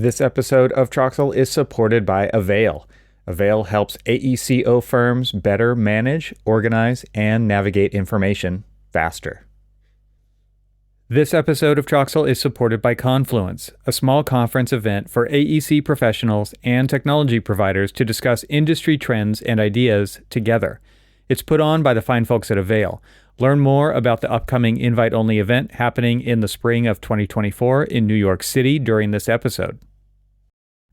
This episode of Troxel is supported by AVAIL. AVAIL helps AECO firms better manage, organize, and navigate information faster. This episode of Troxel is supported by Confluence, a small conference event for AEC professionals and technology providers to discuss industry trends and ideas together. It's put on by the fine folks at AVAIL. Learn more about the upcoming invite-only event happening in the spring of 2024 in New York City during this episode.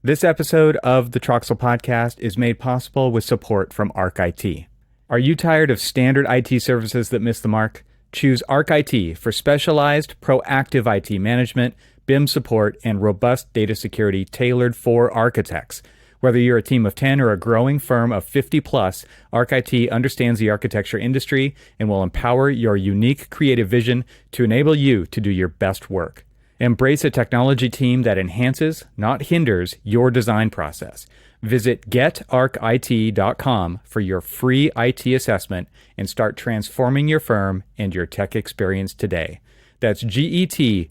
This episode of the Troxel Podcast is made possible with support from ArchIT. Are you tired of standard IT services that miss the mark? Choose ArchIT for specialized, proactive IT management, BIM support, and robust data security tailored for architects. Whether you're a team of 10 or a growing firm of 50 plus, ArchIT understands the architecture industry and will empower your unique creative vision to enable you to do your best work. Embrace a technology team that enhances, not hinders, your design process. Visit getarchit.com for your free IT assessment and start transforming your firm and your tech experience today. That's getarchit.com.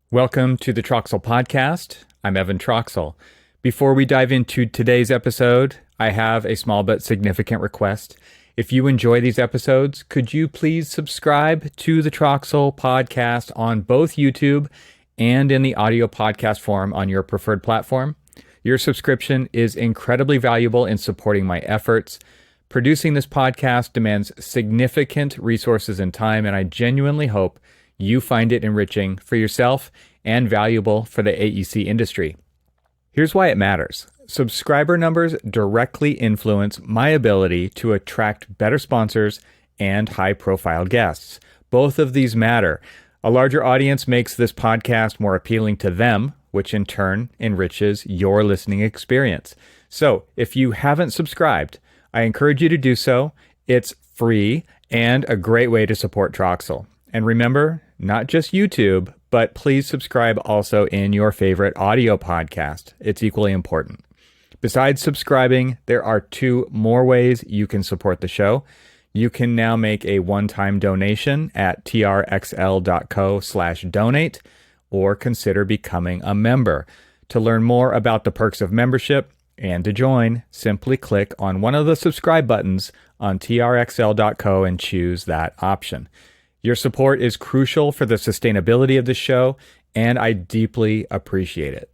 Welcome to the Troxel Podcast. I'm Evan Troxel. Before we dive into today's episode, I have a small but significant request. If you enjoy these episodes, could you please subscribe to the Troxel Podcast on both YouTube and in the audio podcast form on your preferred platform? Your subscription is incredibly valuable in supporting my efforts. Producing this podcast demands significant resources and time, and I genuinely hope you find it enriching for yourself and valuable for the AEC industry. Here's why it matters. Subscriber numbers directly influence my ability to attract better sponsors and high-profile guests. Both of these matter. A larger audience makes this podcast more appealing to them, which in turn enriches your listening experience. So if you haven't subscribed, I encourage you to do so. It's free and a great way to support Troxel. And remember, not just YouTube, but please subscribe also in your favorite audio podcast. It's equally important. Besides subscribing, there are two more ways you can support the show. You can now make a one-time donation at trxl.co/donate or consider becoming a member. To learn more about the perks of membership and to join, simply click on one of the subscribe buttons on trxl.co and choose that option. Your support is crucial for the sustainability of the show, and I deeply appreciate it.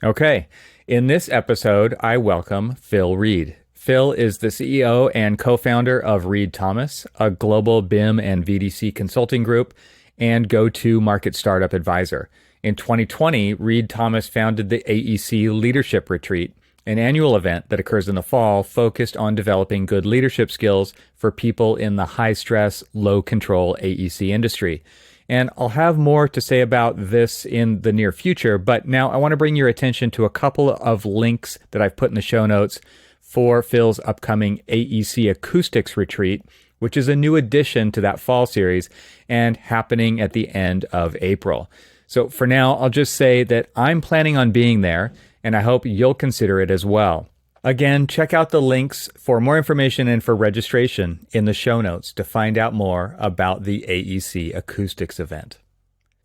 Okay, in this episode, I welcome Phil Reed. Phil is the CEO and co-founder of Reed Thomas, a global BIM and VDC consulting group and go-to market startup advisor. In 2020, Reed Thomas founded the AEC Leadership Retreat, an annual event that occurs in the fall focused on developing good leadership skills for people in the high-stress, low-control AEC industry. And I'll have more to say about this in the near future, but now I want to bring your attention to a couple of links that I've put in the show notes for Phil's upcoming AEC Acoustics Retreat, which is a new addition to that fall series and happening at the end of April. So for now, I'll just say that I'm planning on being there, and I hope you'll consider it as well. Again, check out the links for more information and for registration in the show notes to find out more about the AEC Acoustics event.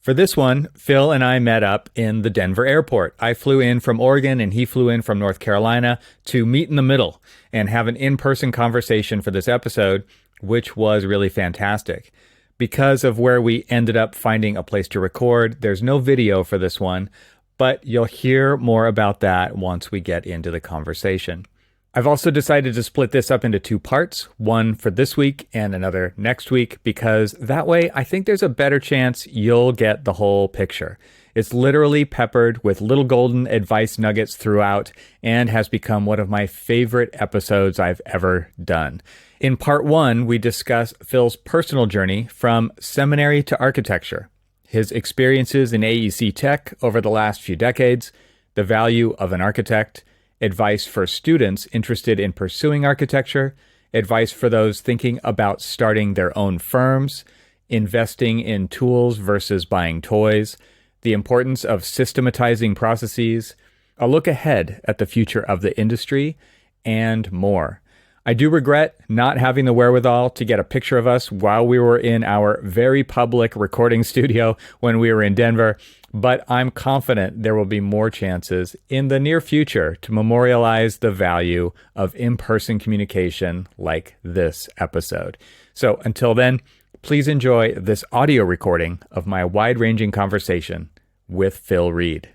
For this one, Phil and I met up in the Denver airport. I flew in from Oregon and he flew in from North Carolina to meet in the middle and have an in-person conversation for this episode, which was really fantastic. Because of where we ended up finding a place to record, there's no video for this one, but you'll hear more about that once we get into the conversation. I've also decided to split this up into two parts, one for this week and another next week, because that way I think there's a better chance you'll get the whole picture. It's literally peppered with little golden advice nuggets throughout and has become one of my favorite episodes I've ever done. In part one, we discuss Phil's personal journey from seminary to architecture, his experiences in AEC tech over the last few decades, the value of an architect, advice for students interested in pursuing architecture, advice for those thinking about starting their own firms, investing in tools versus buying toys, the importance of systematizing processes, a look ahead at the future of the industry, and more. I do regret not having the wherewithal to get a picture of us while we were in our very public recording studio when we were in Denver, but I'm confident there will be more chances in the near future to memorialize the value of in-person communication like this episode. So until then, please enjoy this audio recording of my wide-ranging conversation with Phil Reed.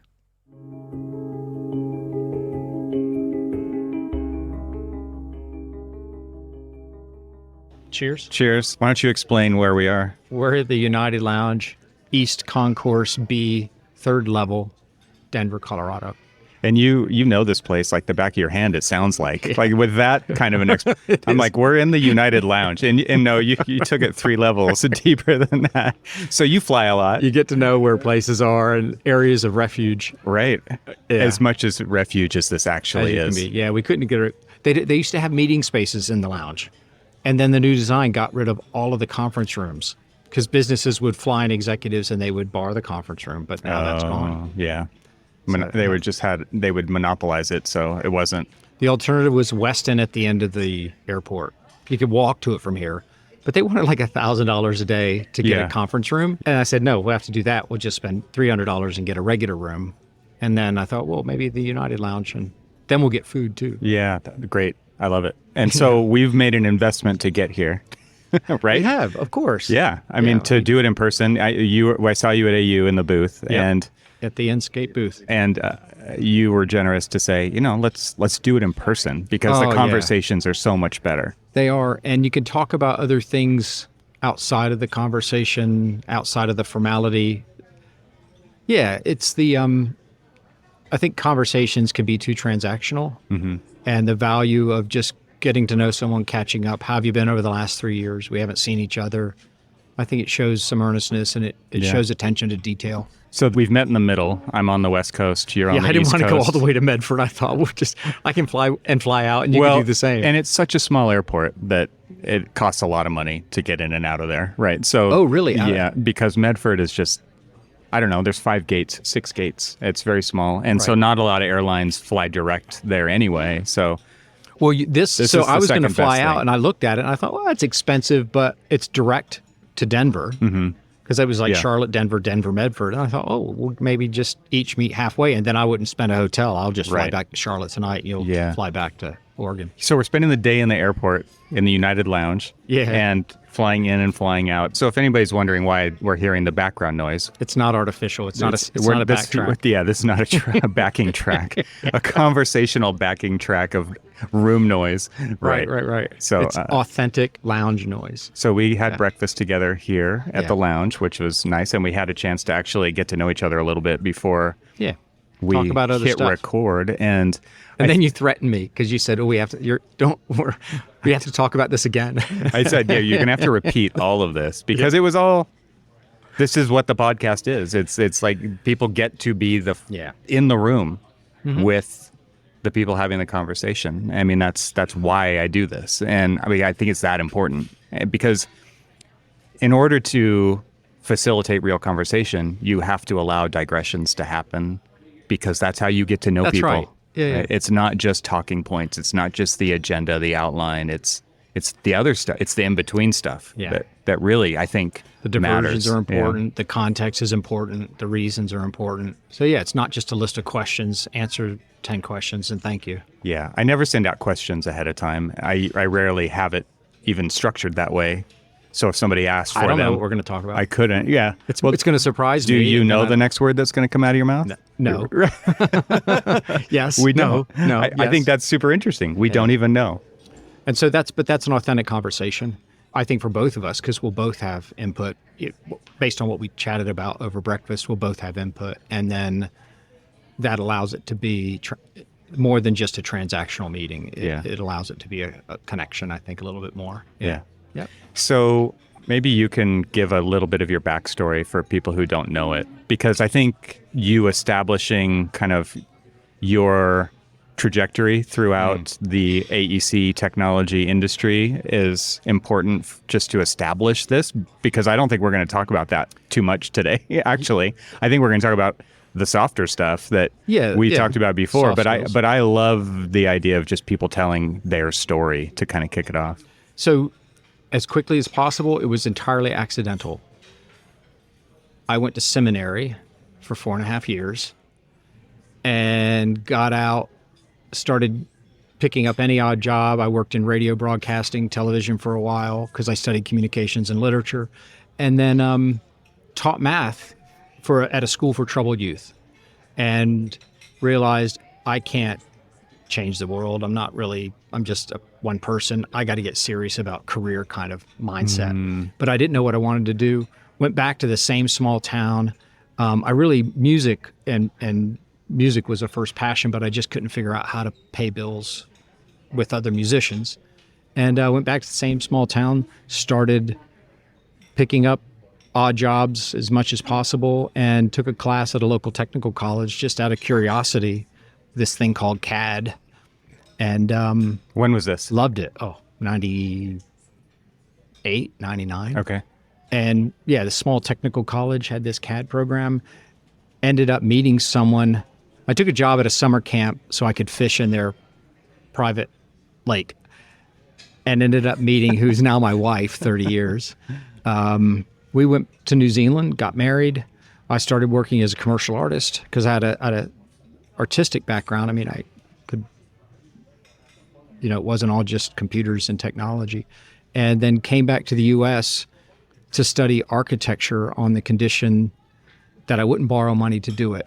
Cheers. Cheers. Why don't you explain where we are? We're at the United Lounge, East Concourse B, 3rd level, Denver, Colorado. And you know this place like the back of your hand, it sounds like. Yeah. Like with that kind of an I'm like, we're in the United Lounge. And no, you took it 3 levels deeper than that. So you fly a lot. You get to know where places are and areas of refuge. Right. Yeah. As much as refuge as this actually is. Can be. Yeah, we couldn't get it. They used to have meeting spaces in the lounge. And then the new design got rid of all of the conference rooms because businesses would fly in executives and they would bar the conference room, but now that's gone. Yeah. They would monopolize it, so it wasn't. The alternative was Weston at the end of the airport. You could walk to it from here, but they wanted like $1,000 a day to get a conference room. And I said, no, we'll have to do that. We'll just spend $300 and get a regular room. And then I thought, well, maybe the United Lounge, and then we'll get food too. Yeah, great. I love it. And so we've made an investment to get here, right? We have, of course. Yeah. I mean, to do it in person, I saw you at AU in the booth and at the Enscape booth. And you were generous to say, let's do it in person because the conversations are so much better. They are. And you can talk about other things outside of the conversation, outside of the formality. Yeah, it's the, I think conversations can be too transactional. Mm-hmm. And the value of just getting to know someone, catching up. How have you been over the last 3 years? We haven't seen each other. I think it shows some earnestness and it shows attention to detail. So we've met in the middle. I'm on the West Coast. You're on the East Coast. Yeah, I didn't want to go all the way to Medford. I thought I can fly out and you can do the same. And it's such a small airport that it costs a lot of money to get in and out of there. Right. So. Oh, really? Yeah, because Medford is just, I don't know, there's 5 gates, 6 gates. It's very small. And so not a lot of airlines fly direct there anyway. So well, so I was going to fly out and I looked at it and I thought, well, that's expensive, but it's direct to Denver. Because I was like Charlotte, Denver, Medford. And I thought, oh, we'll maybe just each meet halfway and then I wouldn't spend a hotel. I'll just fly back to Charlotte tonight and you'll fly back to Oregon. So we're spending the day in the airport in the United Lounge and flying in and flying out. So if anybody's wondering why we're hearing the background noise. It's not artificial. It's not a backtrack. Yeah, this is not a backing track. A conversational backing track of room noise. Right. So it's authentic lounge noise. So we had breakfast together here at the lounge, which was nice. And we had a chance to actually get to know each other a little bit before we talk about other hit stuff. Record. And then you threatened me because you said, "Oh, we have to talk about this again." I said, "Yeah, you're gonna have to repeat all of this because it was all. This is what the podcast is. It's like people get to be in the room with the people having the conversation. I mean, that's why I do this, and I mean, I think it's that important because in order to facilitate real conversation, you have to allow digressions to happen because that's how you get to know people. Right. Yeah. It's not just talking points. It's not just the agenda, the outline. It's the other stuff. It's the in-between stuff that really, I think, the diversions matters. are important. Yeah. The context is important. The reasons are important. So it's not just a list of questions. Answer 10 questions and thank you. Yeah. I never send out questions ahead of time. I rarely have it even structured that way. So if somebody asks for them, I don't know what we're going to talk about. I couldn't. Yeah. It's going to surprise me. Do you know the next word that's going to come out of your mouth? No. Yes. We don't. No. I think that's super interesting. We don't even know. And so that's an authentic conversation, I think, for both of us, because we'll both have input based on what we chatted about over breakfast. We'll both have input. And then that allows it to be more than just a transactional meeting. It allows it to be a connection, I think, a little bit more. Yeah. Yep. So maybe you can give a little bit of your backstory for people who don't know it, because I think you establishing kind of your trajectory throughout the AEC technology industry is important just to establish this, because I don't think we're going to talk about that too much today. Actually, I think we're going to talk about the softer stuff that Yeah, we yeah. talked about before. Soft But skills. I love the idea of just people telling their story to kind of kick it off. So as quickly as possible, it was entirely accidental. I went to seminary for 4.5 years and got out, started picking up any odd job. I worked in radio broadcasting, television for a while because I studied communications and literature, and then taught math at a school for troubled youth, and realized I can't change the world. I'm just one person. I got to get serious about career kind of mindset. But I didn't know what I wanted to do. Went back to the same small town. Music and music was a first passion, but I just couldn't figure out how to pay bills with other musicians. And I went back to the same small town, started picking up odd jobs as much as possible, and took a class at a local technical college just out of curiosity, this thing called CAD. And When was this? loved it. 98, 99. Okay. And yeah, the small technical college had this CAD program. Ended up meeting someone. I took a job at a summer camp so I could fish in their private lake, and ended up meeting who's now my wife, 30 years. We went to New Zealand, got married. I started working as a commercial artist because I had a artistic background. I mean, I could, it wasn't all just computers and technology. And then came back to the U.S. to study architecture on the condition that I wouldn't borrow money to do it.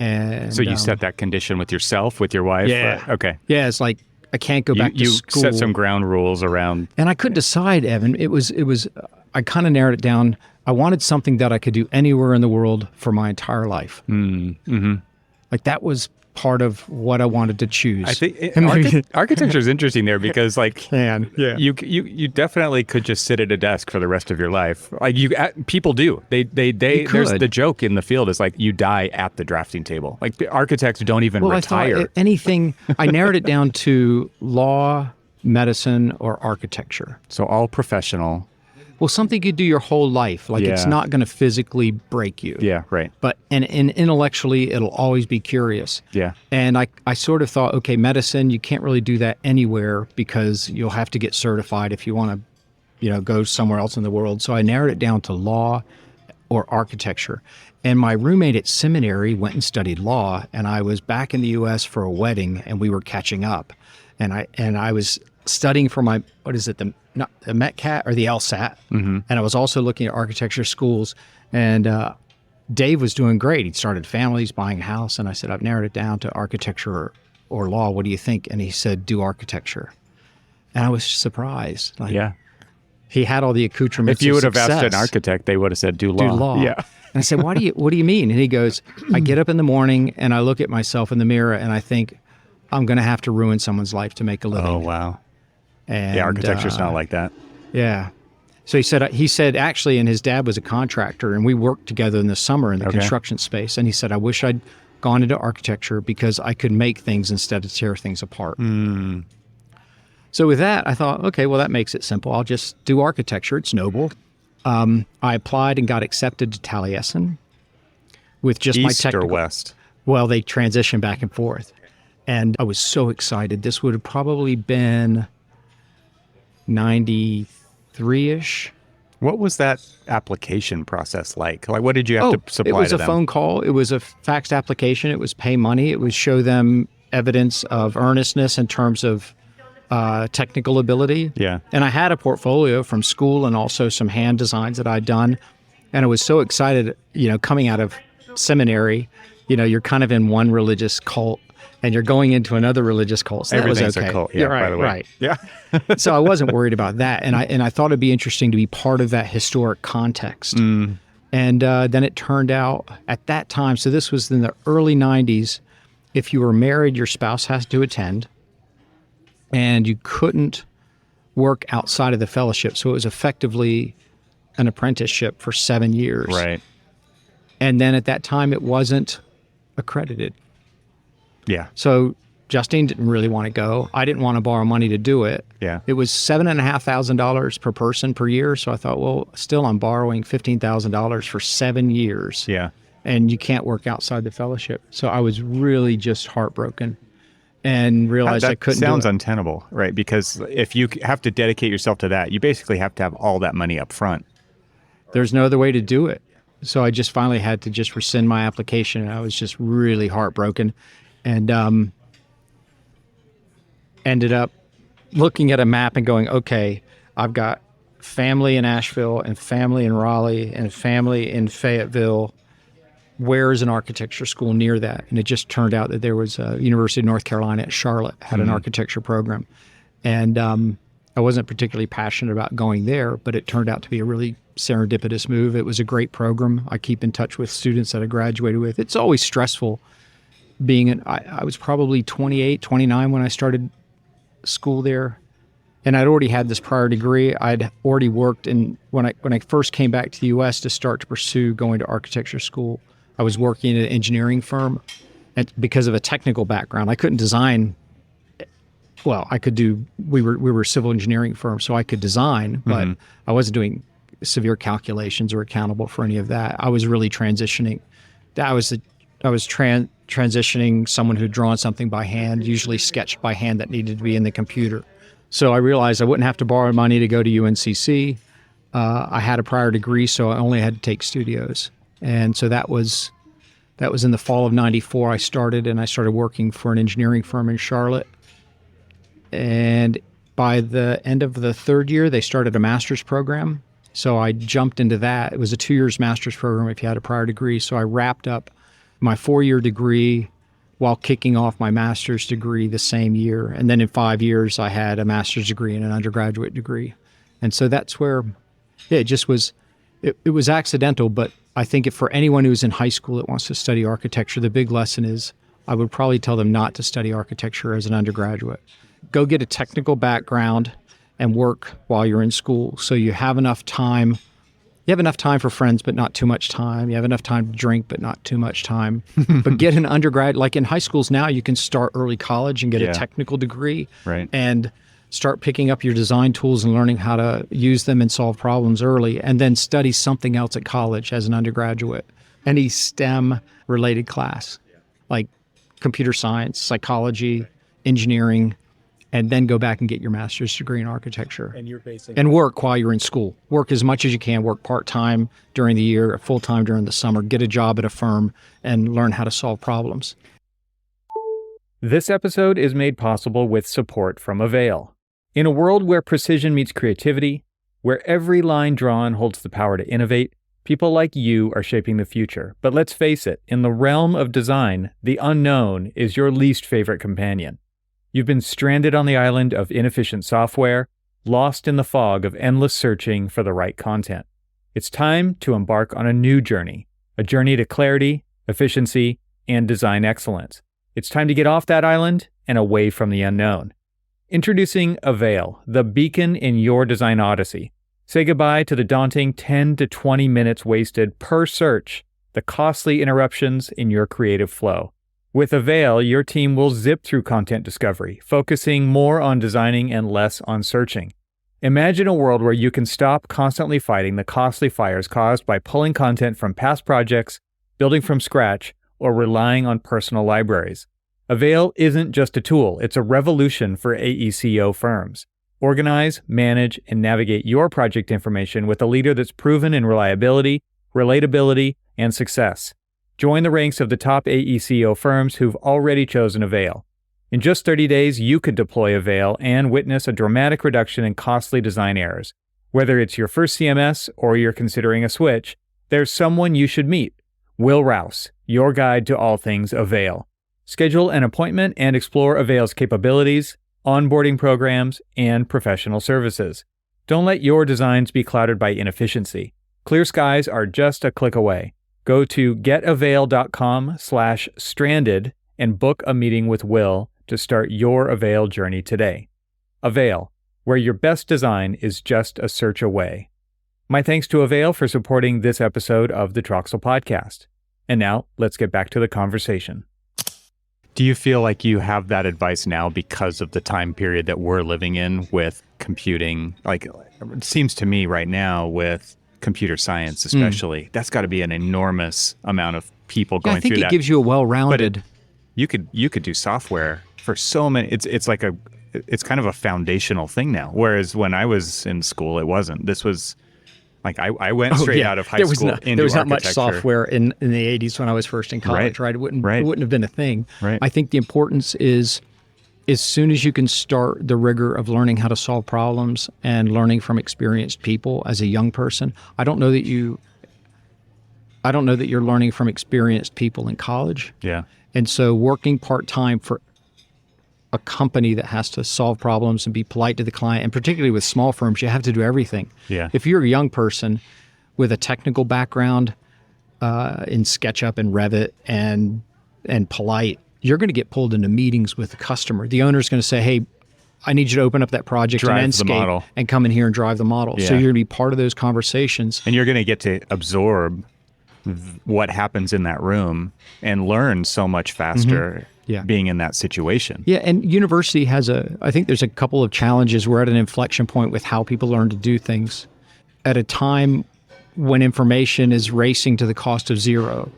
And So you set that condition with yourself, with your wife? Yeah. Okay. Yeah, it's like I can't go back to You school. set some ground rules around. And I couldn't decide, Evan. It was I kind of narrowed it down. I wanted something that I could do anywhere in the world for my entire life. Like that was part of what I wanted to choose. I think architecture is interesting there because you definitely could just sit at a desk for the rest of your life. Like people do. There's the joke in the field is like you die at the drafting table. Like the architects don't even retire. I thought anything. I narrowed it down to law, medicine, or architecture. So all professional. Well, something you do your whole life. Like it's not going to physically break you. Yeah, right. But and intellectually, it'll always be curious. Yeah. And I sort of thought, okay, medicine, you can't really do that anywhere because you'll have to get certified if you want to, go somewhere else in the world. So I narrowed it down to law or architecture. And my roommate at seminary went and studied law, and I was back in the U.S. for a wedding, and we were catching up. And I was studying for my, the METCAT or the LSAT. And I was also looking at architecture schools. And Dave was doing great. He'd started families, buying a house. And I said, I've narrowed it down to architecture or law. What do you think? And he said, do architecture. And I was surprised. He had all the accoutrements. If you of would have asked an success. architect, they would have said, do law. Do law. Yeah. And I said, what do you mean? And he goes, I get up in the morning and I look at myself in the mirror and I think I'm going to have to ruin someone's life to make a living. Oh, wow. And Yeah, architecture's not like that. Yeah. So he said actually, and his dad was a contractor, and we worked together in the summer in the construction space. And he said, I wish I'd gone into architecture because I could make things instead of tear things apart. So with that, I thought, okay, well, that makes it simple. I'll just do architecture. It's noble. I applied and got accepted to Taliesin with just my East technical. or west? Well, they transition back and forth. And I was so excited. This would have probably been 93-ish. What was that application process like? Like, what did you have to supply to them? It was a phone call. It was a faxed application. It was pay money. It was show them evidence of earnestness in terms of technical ability. Yeah. And I had a portfolio from school and also some hand designs that I'd done. And I was so excited, coming out of seminary, you're kind of in one religious cult and you're going into another religious cult. So Everything's that was okay. a cult. Yeah, right, by the way. Right. Yeah. So I wasn't worried about that. And I thought it'd be interesting to be part of that historic context. And then it turned out at that time, so this was in the early 90s, if you were married, your spouse has to attend. And you couldn't work outside of the fellowship. So it was effectively an apprenticeship for 7 years. Right. And then at that time, it wasn't accredited. Yeah. So Justine didn't really want to go. I didn't want to borrow money to do it. Yeah. It was $7,500 per person per year. So I thought, well, still I'm borrowing $15,000 for 7 years. Yeah. and you can't work outside the fellowship. So I was really just heartbroken and realized I couldn't do it. That sounds untenable, right? Because if you have to dedicate yourself to that, you basically have to have all that money up front. There's no other way to do it. So I just finally had to just rescind my application. And I was just really heartbroken, and ended up looking at a map and going, okay, I've got family in Asheville and family in Raleigh and family in Fayetteville. Where is an architecture school near that? And it just turned out that there was a University of North Carolina at Charlotte had an architecture program. And I wasn't particularly passionate about going there, but it turned out to be a really serendipitous move. It was a great program. I keep in touch with students that I graduated with. It's always stressful being I was probably 28, 29 when I started school there. And I'd already had this prior degree. I'd already worked when I first came back to the U.S. to start to pursue going to architecture school, I was working at an engineering firm. And because of a technical background, I couldn't design. Well, I could do, we were a civil engineering firm, so I could design, but I wasn't doing severe calculations or accountable for any of that. I was really transitioning. I was transitioning someone who'd drawn something by hand, usually sketched by hand that needed to be in the computer. So I realized I wouldn't have to borrow money to go to UNCC. I had a prior degree, so I only had to take studios. And so that was in the fall of '94 I started working for an engineering firm in Charlotte. And by the end of the third year, they started a master's program. So I jumped into that. It was a 2 years master's program if you had a prior degree. So I wrapped up my 4-year degree while kicking off my master's degree the same year. And then in 5 years, I had a master's degree and an undergraduate degree. And so that's where it just was, it was accidental. But I think if for anyone who's in high school that wants to study architecture, the big lesson is I would probably tell them not to study architecture as an undergraduate. Go get a technical background and work while you're in school. So you have enough time. You have enough time for friends, but not too much time. You have enough time to drink, but not too much time. But get an undergrad, like in high schools now, you can start early college and get a technical degree, right, and start picking up your design tools and learning how to use them and solve problems early, and then study something else at college as an undergraduate. Any STEM related class, like computer science, psychology, engineering, and then go back and get your master's degree in architecture. And work while you're in school. Work as much as you can. Work part-time during the year, full-time during the summer. Get a job at a firm and learn how to solve problems. This episode is made possible with support from AVAIL. In a world where precision meets creativity, where every line drawn holds the power to innovate, people like you are shaping the future. But let's face it, in the realm of design, the unknown is your least favorite companion. You've been stranded on the island of inefficient software, lost in the fog of endless searching for the right content. It's time to embark on a new journey, a journey to clarity, efficiency, and design excellence. It's time to get off that island and away from the unknown. Introducing AVAIL, the beacon in your design odyssey. Say goodbye to the daunting 10 to 20 minutes wasted per search, the costly interruptions in your creative flow. With AVAIL, your team will zip through content discovery, focusing more on designing and less on searching. Imagine a world where you can stop constantly fighting the costly fires caused by pulling content from past projects, building from scratch, or relying on personal libraries. AVAIL isn't just a tool, it's a revolution for AECO firms. Organize, manage, and navigate your project information with a leader that's proven in reliability, relatability, and success. Join the ranks of the top AECO firms who've already chosen AVAIL. In just 30 days, you could deploy AVAIL and witness a dramatic reduction in costly design errors. Whether it's your first CMS or you're considering a switch, there's someone you should meet. Will Rouse, your guide to all things AVAIL. Schedule an appointment and explore AVAIL's capabilities, onboarding programs, and professional services. Don't let your designs be clouded by inefficiency. Clear skies are just a click away. Go to getavail.com/stranded and book a meeting with Will to start your AVAIL journey today. AVAIL, where your best design is just a search away. My thanks to AVAIL for supporting this episode of the Troxel Podcast. And now, let's get back to the conversation. Do you feel like you have that advice now because of the time period that we're living in with computing? Like, it seems to me right now with computer science, especially. That's got to be an enormous amount of people going I think through it that. gives you a well-rounded. You could do software for so many. It's kind of a foundational thing now. Whereas when I was in school, it wasn't. This was like I went straight out of high school into there was not much architecture. software in the 80s when I was first in college, right? It wouldn't have been a thing. Right. I think the importance is as soon as you can start the rigor of learning how to solve problems and learning from experienced people as a young person. I don't know that you're learning from experienced people in college. Yeah. And so working part-time for a company that has to solve problems and be polite to the client, and particularly with small firms, you have to do everything. Yeah. If you're a young person with a technical background in SketchUp and Revit and polite, you're going to get pulled into meetings with the customer. The owner's going to say, hey, I need you to open up that project in Enscape and come in here and drive the model. Yeah. So you're going to be part of those conversations. And you're going to get to absorb what happens in that room and learn so much faster being in that situation. Yeah, and university I think there's a couple of challenges. We're at an inflection point with how people learn to do things. At a time when information is racing to the cost of zero,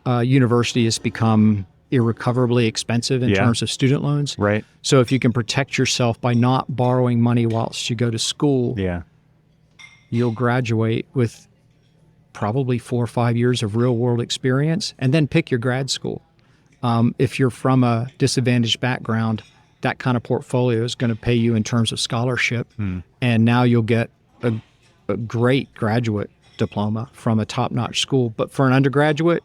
university has become irrecoverably expensive in terms of student loans. Right. So if you can protect yourself by not borrowing money whilst you go to school, you'll graduate with probably 4 or 5 years of real world experience, and then pick your grad school. If you're from a disadvantaged background, that kind of portfolio is going to pay you in terms of scholarship. And now you'll get a great graduate diploma from a top-notch school. But for an undergraduate,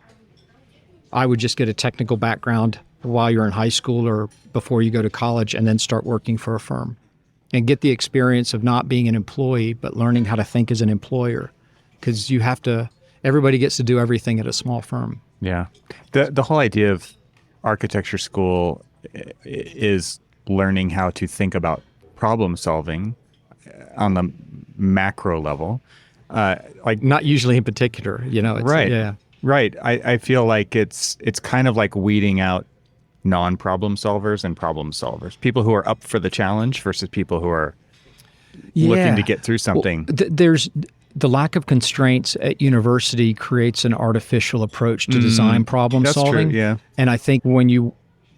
I would just get a technical background while you're in high school or before you go to college, and then start working for a firm and get the experience of not being an employee, but learning how to think as an employer. Because everybody gets to do everything at a small firm. Yeah. The whole idea of architecture school is learning how to think about problem solving on the macro level. Like not usually in particular, it's, right. Yeah. Right. I feel like it's kind of like weeding out non-problem solvers and problem solvers. People who are up for the challenge versus people who are looking to get through something. Well, there's the lack of constraints at university creates an artificial approach to design problem solving. That's true, yeah. And I think when you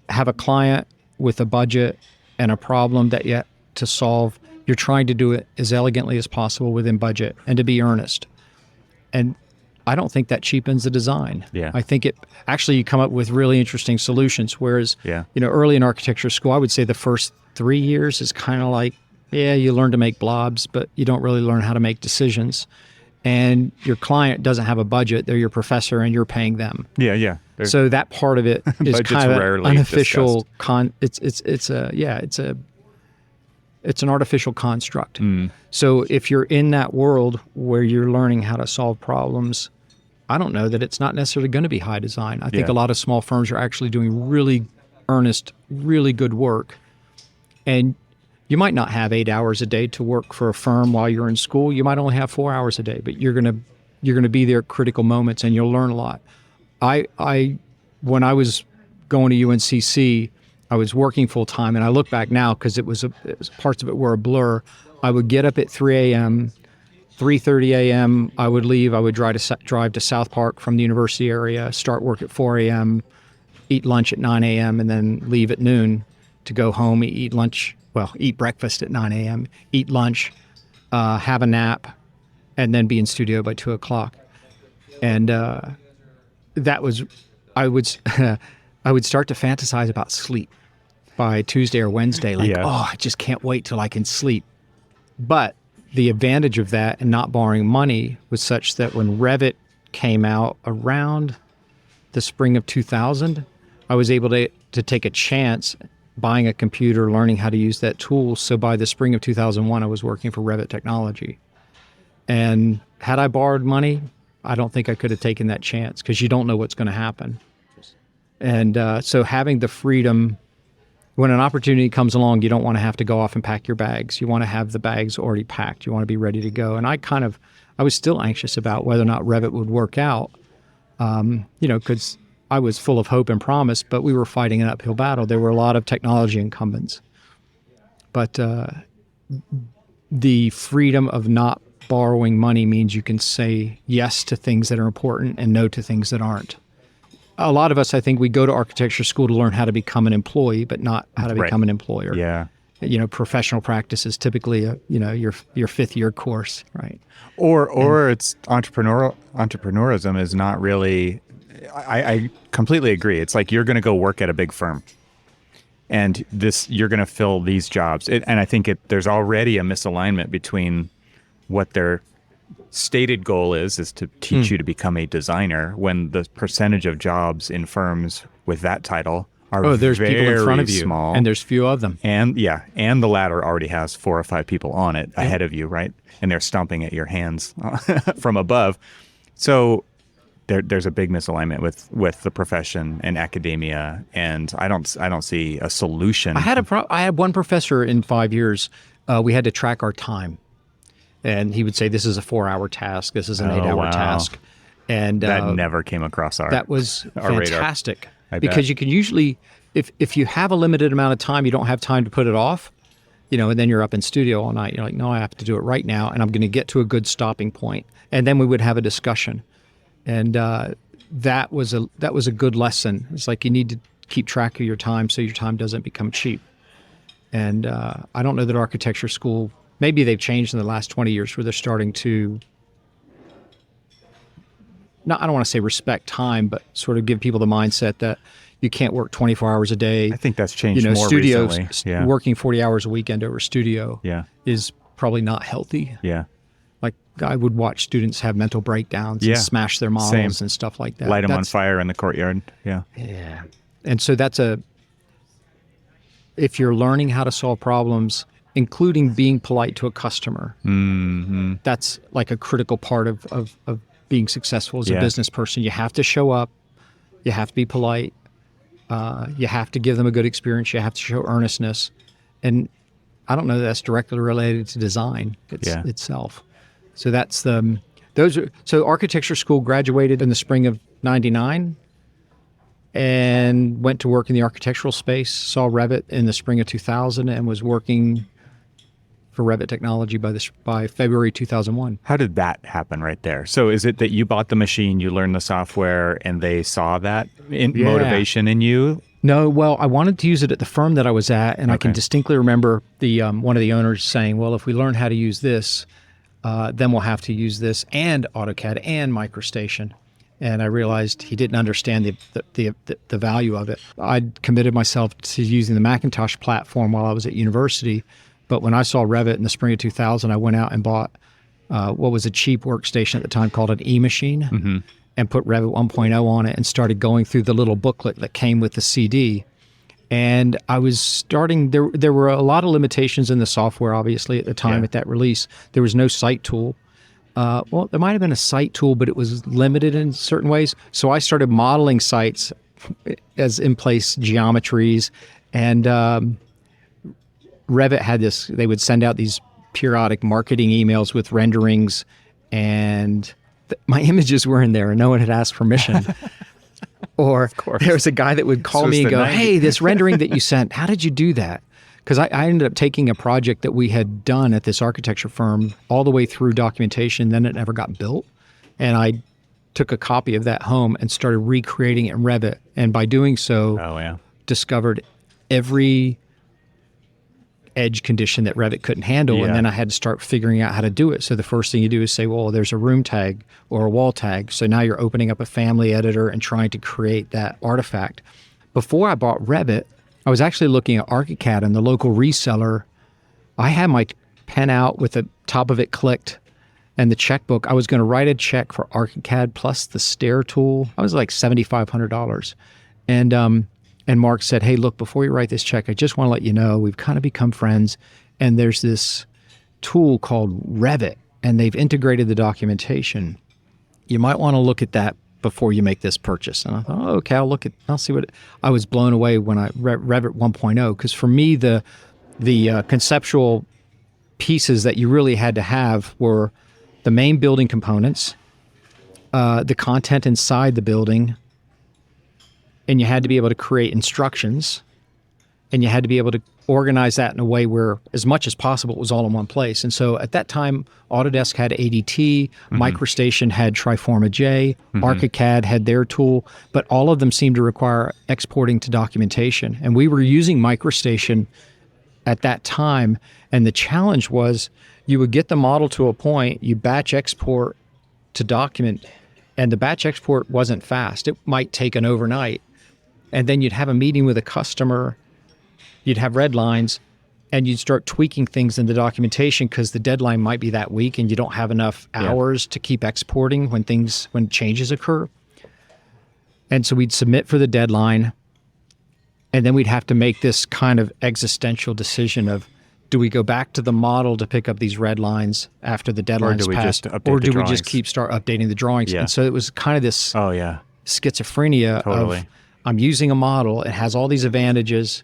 have a client with a budget and a problem that you have to solve, you're trying to do it as elegantly as possible within budget and to be earnest. And I don't think that cheapens the design. Yeah. I think you come up with really interesting solutions. Whereas, early in architecture school, I would say the first 3 years is kind of like, you learn to make blobs, but you don't really learn how to make decisions. And your client doesn't have a budget. They're your professor and you're paying them. Yeah. So that part of it is kind of an unofficial it's an artificial construct. So if you're in that world where you're learning how to solve problems, I don't know that it's not necessarily going to be high design. I think a lot of small firms are actually doing really earnest, really good work. And you might not have 8 hours a day to work for a firm while you're in school. You might only have 4 hours a day, but you're gonna be there at critical moments, and you'll learn a lot. When I was going to UNCC, I was working full time, and I look back now because it was parts of it were a blur. I would get up at 3 a.m., 3:30 a.m. I would leave. I would drive to South Park from the university area, start work at 4 a.m., eat lunch at 9 a.m., and then leave at noon to go home, eat breakfast at 9 a.m., eat lunch, have a nap, and then be in studio by 2 o'clock. And I would start to fantasize about sleep by Tuesday or Wednesday. I just can't wait till I can sleep. But the advantage of that and not borrowing money was such that when Revit came out around the spring of 2000, I was able to take a chance buying a computer, learning how to use that tool. So by the spring of 2001, I was working for Revit Technology. And had I borrowed money, I don't think I could have taken that chance because you don't know what's going to happen. And so having the freedom, when an opportunity comes along, you don't want to have to go off and pack your bags. You want to have the bags already packed. You want to be ready to go. And I was still anxious about whether or not Revit would work out, because I was full of hope and promise, but we were fighting an uphill battle. There were a lot of technology incumbents. But the freedom of not borrowing money means you can say yes to things that are important and no to things that aren't. A lot of us, I think, we go to architecture school to learn how to become an employee, but not how to become an employer. Yeah. Professional practice is typically your fifth year course, right? Or it's entrepreneurism is not really. I completely agree. It's like you're going to go work at a big firm, and you're going to fill these jobs. And I think there's already a misalignment between what their stated goal is to teach you to become a designer, when the percentage of jobs in firms with that title are there's very people in front of you, small, and there's few of them. And the ladder already has 4 or 5 people on it ahead of you, right? And they're stomping at your hands from above. So there's a big misalignment with the profession and academia, and I don't see a solution. I had one professor in 5 years. We had to track our time, and he would say, "This is a 4-hour task. This is an 8-hour task." And that never came across our that was fantastic. radar. Because you can usually, if you have a limited amount of time, you don't have time to put it off, and then you're up in studio all night. You're like, no, I have to do it right now, and I'm going to get to a good stopping point. And then we would have a discussion, and that was a good lesson. It's like you need to keep track of your time so your time doesn't become cheap. And I don't know that architecture school, maybe they've changed in the last 20 years where they're starting to, I don't want to say respect time, but sort of give people the mindset that you can't work 24 hours a day. I think that's changed more recently. Yeah. Working 40 hours a weekend over studio is probably not healthy. Yeah. Like I would watch students have mental breakdowns and smash their models and stuff like that. Light them on fire in the courtyard. Yeah. Yeah. And so if you're learning how to solve problems, including being polite to a customer, that's like a critical part of being successful as a business person. You have to show up. You have to be polite. You have to give them a good experience. You have to show earnestness. And I don't know that that's directly related to design itself. So so architecture school graduated in the spring of 99 and went to work in the architectural space, saw Revit in the spring of 2000 and was working for Revit technology by February 2001. How did that happen right there? So is it that you bought the machine, you learned the software, and they saw that motivation in you? No, well, I wanted to use it at the firm that I was at, and I can distinctly remember one of the owners saying, well, if we learn how to use this, then we'll have to use this and AutoCAD and MicroStation. And I realized he didn't understand the value of it. I'd committed myself to using the Macintosh platform while I was at university. But when I saw Revit in the spring of 2000, I went out and bought what was a cheap workstation at the time called an E-machine and put Revit 1.0 on it and started going through the little booklet that came with the CD. And I was starting, there were a lot of limitations in the software, obviously, at the time at that release. There was no site tool. Well, there might have been a site tool, but it was limited in certain ways. So I started modeling sites as in-place geometries, and Revit had this, they would send out these periodic marketing emails with renderings, and my images were in there and no one had asked permission. Or there was a guy that would call me and go, hey, this rendering that you sent, how did you do that? Because I ended up taking a project that we had done at this architecture firm all the way through documentation, then it never got built. And I took a copy of that home and started recreating it in Revit. And by doing so, discovered every edge condition that Revit couldn't handle. And then I had to start figuring out how to do it. So the first thing you do is say, well, there's a room tag or a wall tag. So now you're opening up a family editor and trying to create that artifact. Before I bought Revit, I was actually looking at ArchIT and the local reseller. I had my pen out with the top of it clicked and the checkbook. I was going to write a check for ArchIT plus the stair tool. I was like $7,500. And Mark said, hey, look, before you write this check, I just want to let you know we've kind of become friends. And there's this tool called Revit, and they've integrated the documentation. You might want to look at that before you make this purchase. And I thought, oh, okay, I'll see what I was blown away when I Revit 1.0, because for me, the conceptual pieces that you really had to have were the main building components, the content inside the building, and you had to be able to create instructions, and you had to be able to organize that in a way where as much as possible it was all in one place. And so at that time, Autodesk had ADT, MicroStation had Triforma J, ArchIT had their tool, but all of them seemed to require exporting to documentation. And we were using MicroStation at that time. And the challenge was you would get the model to a point, you batch export to document, and the batch export wasn't fast. It might take an overnight. And then you'd have a meeting with a customer, you'd have red lines, and you'd start tweaking things in the documentation because the deadline might be that week and you don't have enough hours to keep exporting when changes occur. And so we'd submit for the deadline, and then we'd have to make this kind of existential decision of, do we go back to the model to pick up these red lines after the deadline's passed? Or do we just start updating the drawings? And so it was kind of this schizophrenia of, I'm using a model, it has all these advantages,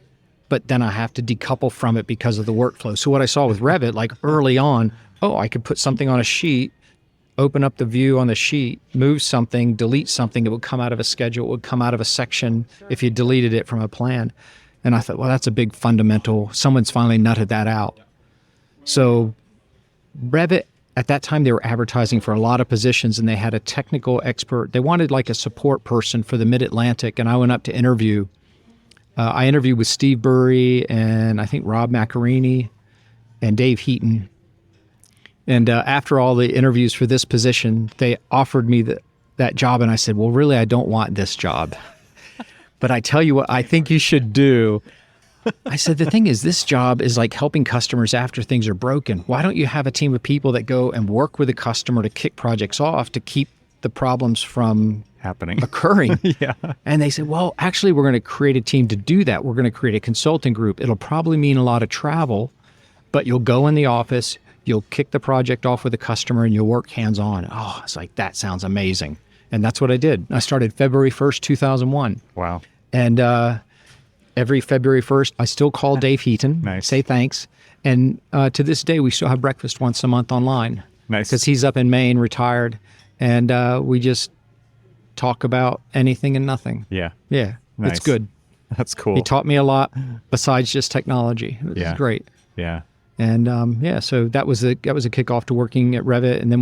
but then I have to decouple from it because of the workflow. So what I saw with Revit, like early on, I could put something on a sheet, open up the view on the sheet, move something, delete something, it would come out of a schedule, it would come out of a section if you deleted it from a plan. And I thought, well, that's a big fundamental. Someone's finally nutted that out. So Revit, at that time, they were advertising for a lot of positions, and they had a technical expert. They wanted like a support person for the Mid-Atlantic, and I went up to interview. I interviewed with Steve Burry and I think Rob Macarini and Dave Heaton. And after all the interviews for this position, they offered me that job, and I said, well, really, I don't want this job. But I tell you what, I think you should do. I said, the thing is, this job is like helping customers after things are broken. Why don't you have a team of people that go and work with a customer to kick projects off to keep the problems from occurring? And they said, well, actually, we're going to create a team to do that. We're going to create a consulting group. It'll probably mean a lot of travel, but you'll go in the office, you'll kick the project off with the customer, and you'll work hands-on. Oh, it's like, that sounds amazing. And that's what I did. I started February 1st, 2001. Wow. And every February 1st, I still call Dave Heaton, say thanks. And to this day, we still have breakfast once a month online. Because he's up in Maine, retired. And we just talk about anything and nothing. Yeah. It's good. That's cool. He taught me a lot besides just technology. It was great. And so that was a kickoff to working at Revit. And then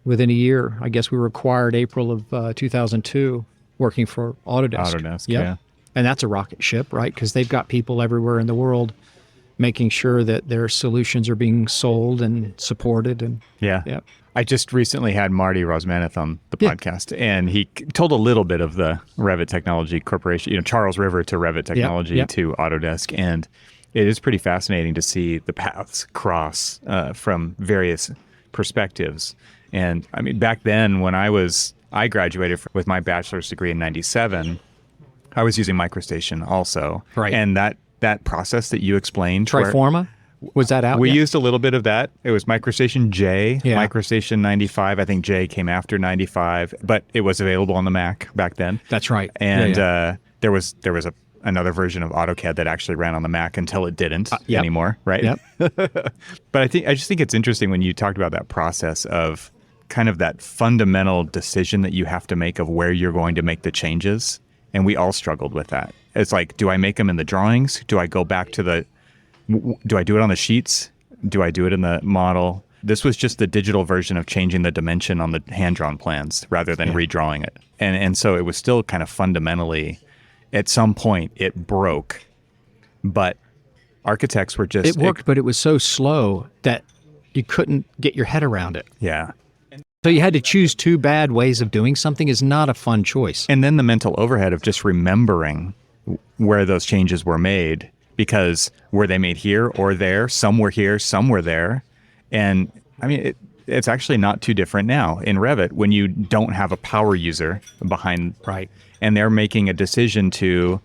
within a year, I guess we were acquired April of 2002, working for Autodesk. Yeah. And that's a rocket ship, right? Because they've got people everywhere in the world making sure that their solutions are being sold and supported. And I just recently had Marty Rosmaneth on the podcast, and he told a little bit of the Revit Technology Corporation, Charles River to Revit Technology to Autodesk. And it is pretty fascinating to see the paths cross from various perspectives. And I mean, back then when I graduated with my bachelor's degree in 97, I was using MicroStation also. Right. And that process that you explained. Triforma? Was that out? We used a little bit of that. It was MicroStation J, MicroStation 95. I think J came after 95, but it was available on the Mac back then. That's right. And there was another version of AutoCAD that actually ran on the Mac until it didn't anymore, right? But I just think it's interesting when you talked about that process of kind of that fundamental decision that you have to make of where you're going to make the changes. And we all struggled with that. It's like, do I make them in the drawings? Do I go back to do I do it on the sheets? Do I do it in the model? This was just the digital version of changing the dimension on the hand-drawn plans rather than redrawing it. And so it was still kind of fundamentally, at some point, it broke. But architects were just... It worked, but it was so slow that you couldn't get your head around it. Yeah. So you had to choose two bad ways of doing something is not a fun choice. And then the mental overhead of just remembering where those changes were made, because were they made here or there? Some were here, some were there. And I mean, it's actually not too different now in Revit when you don't have a power user behind, and they're making a decision to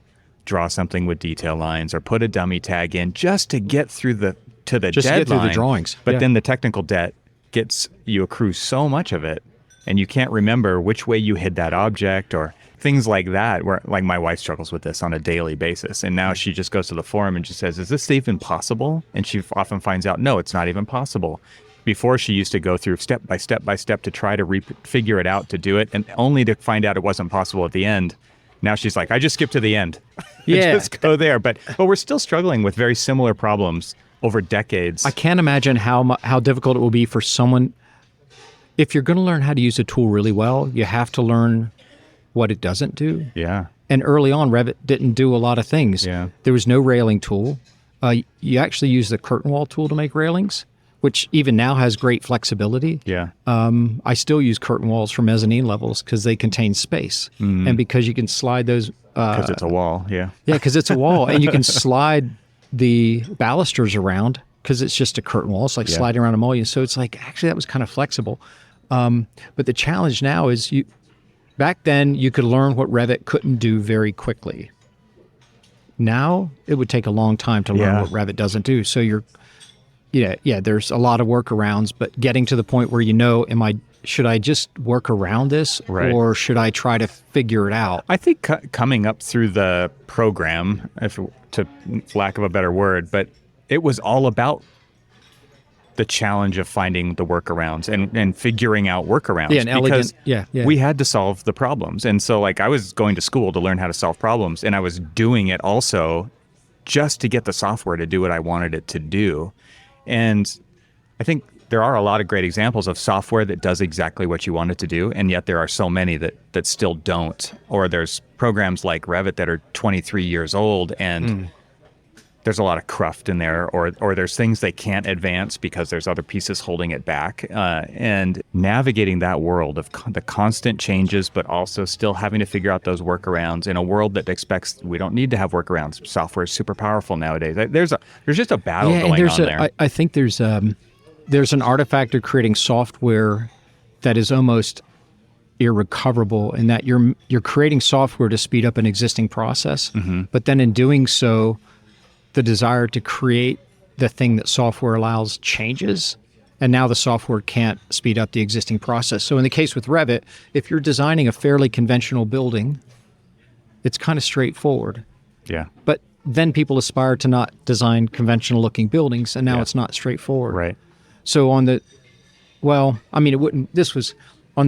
draw something with detail lines or put a dummy tag in just to get through to the deadline. Just get through the drawings. But then the technical debt you accrue so much of it, and you can't remember which way you hid that object or things like that, where like my wife struggles with this on a daily basis. And now she just goes to the forum and just says, is this even possible? And she often finds out, no, it's not even possible. Before, she used to go through step by step by step to try to figure it out to do it, and only to find out it wasn't possible at the end Now she's like, I just skip to the end. Yeah. Just go there. But we're still struggling with very similar problems over decades. I can't imagine how difficult it will be for someone. If you're going to learn how to use a tool really well, you have to learn what it doesn't do. Yeah. And early on, Revit didn't do a lot of things. Yeah. There was no railing tool. You actually use the curtain wall tool to make railings, which even now has great flexibility. Yeah. I still use curtain walls for mezzanine levels because they contain space. And because you can slide those. Because it's a wall. Yeah. Yeah, because it's a wall. And you can slide the balusters around because it's just a curtain wall. It's like sliding around a mullion. So it's like, actually, that was kind of flexible. But the challenge now is back then you could learn what Revit couldn't do very quickly. Now it would take a long time to learn what Revit doesn't do. So there's a lot of workarounds, but getting to the point where should I just work around this or should I try to figure it out? I think coming up through the program, to lack of a better word, but it was all about the challenge of finding the workarounds and figuring out workarounds. Yeah, and because elegant. we had to solve the problems. And so I was going to school to learn how to solve problems, and I was doing it also just to get the software to do what I wanted it to do. And I think there are a lot of great examples of software that does exactly what you want it to do, and yet there are so many that still don't. Or there's programs like Revit that are 23 years old, and there's a lot of cruft in there, or there's things they can't advance because there's other pieces holding it back. And navigating that world of the constant changes, but also still having to figure out those workarounds in a world that expects we don't need to have workarounds. Software is super powerful nowadays. There's just a battle going on there. I think there's an artifact of creating software that is almost irrecoverable in that you're creating software to speed up an existing process, but then in doing so, the desire to create the thing that software allows changes, and now the software can't speed up the existing process. So in the case with Revit, if you're designing a fairly conventional building, it's kind of straightforward. Yeah. But then people aspire to not design conventional looking buildings, and now it's not straightforward. Right. So on the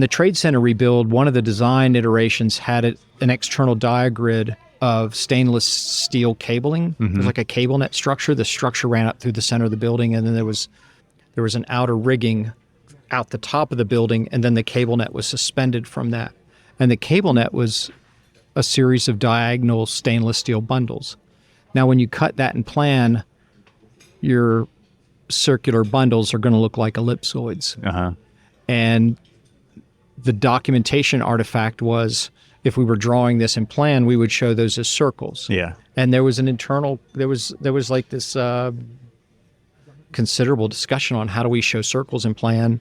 Trade Center rebuild, one of the design iterations had an external diagrid of stainless steel cabling. It was like a cable net structure. The structure ran up through the center of the building, and then there was an outer rigging out the top of the building, and then the cable net was suspended from that. And the cable net was a series of diagonal stainless steel bundles. Now, when you cut that in plan, your circular bundles are going to look like ellipsoids. And the documentation artifact was, if we were drawing this in plan, we would show those as circles. Yeah. And there was like this considerable discussion on how do we show circles in plan,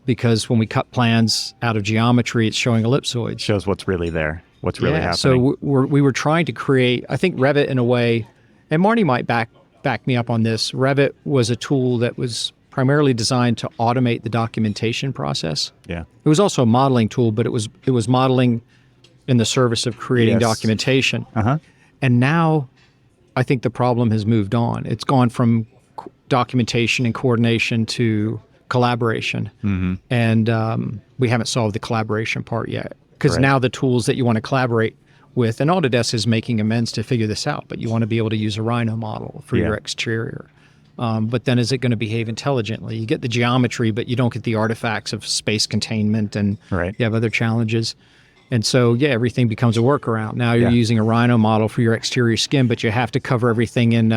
because when we cut plans out of geometry, it's showing ellipsoids. Shows what's really there, what's really happening. So we were trying to create, I think Revit in a way, and Marty might back me up on this, Revit was a tool that was primarily designed to automate the documentation process. Yeah. It was also a modeling tool, but it was modeling in the service of creating documentation. And now I think the problem has moved on. It's gone from documentation and coordination to collaboration. And we haven't solved the collaboration part yet, because now the tools that you want to collaborate with, and Autodesk is making amends to figure this out, but you want to be able to use a Rhino model for your exterior. But then is it going to behave intelligently? You get the geometry, but you don't get the artifacts of space containment, and you have other challenges. And so, everything becomes a workaround. Now you're using a Rhino model for your exterior skin, but you have to cover everything in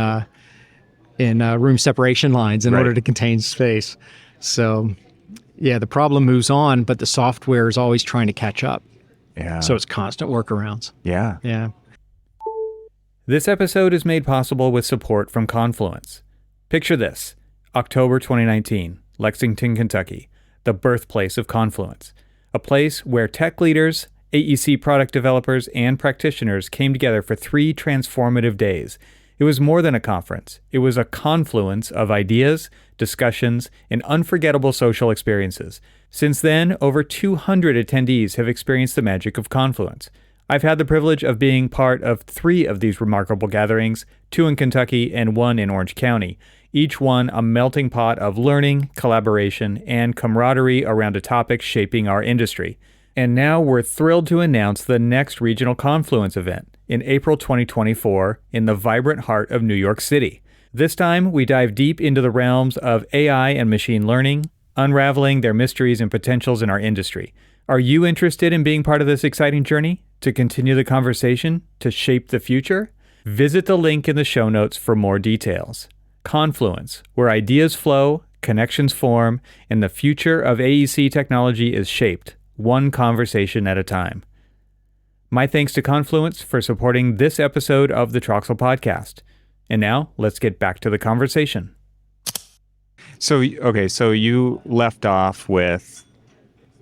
room separation lines in order to contain space. So, the problem moves on, but the software is always trying to catch up. Yeah. So it's constant workarounds. Yeah. Yeah. This episode is made possible with support from Confluence. Picture this: October 2019, Lexington, Kentucky, the birthplace of Confluence, a place where tech leaders, AEC product developers, and practitioners came together for 3 transformative days. It was more than a conference. It was a confluence of ideas, discussions, and unforgettable social experiences. Since then, over 200 attendees have experienced the magic of Confluence. I've had the privilege of being part of 3 of these remarkable gatherings, 2 in Kentucky and 1 in Orange County, each one a melting pot of learning, collaboration, and camaraderie around a topic shaping our industry. And now we're thrilled to announce the next regional Confluence event in April 2024 in the vibrant heart of New York City. This time, we dive deep into the realms of AI and machine learning, unraveling their mysteries and potentials in our industry. Are you interested in being part of this exciting journey? To continue the conversation? To shape the future? Visit the link in the show notes for more details. Confluence, where ideas flow, connections form, and the future of AEC technology is shaped, one conversation at a time. My thanks to Confluence for supporting this episode of the Troxel Podcast. And now, let's get back to the conversation. So you left off with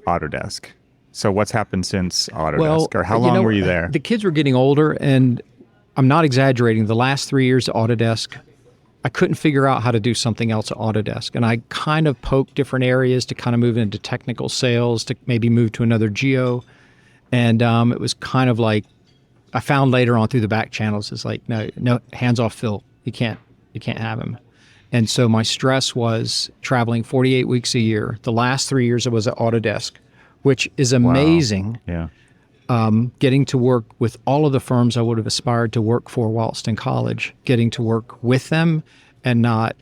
Autodesk. So what's happened since Autodesk, or how long were you there? The kids were getting older, and I'm not exaggerating. The last 3 years at Autodesk, I couldn't figure out how to do something else at Autodesk. And I kind of poked different areas to kind of move into technical sales, to maybe move to another geo. And it was kind of like, I found later on through the back channels, it's like, no, hands off Phil. You can't have him. And so my stress was traveling 48 weeks a year. The last 3 years I was at Autodesk, which is amazing. Wow. Yeah. Getting to work with all of the firms I would have aspired to work for whilst in college, getting to work with them and not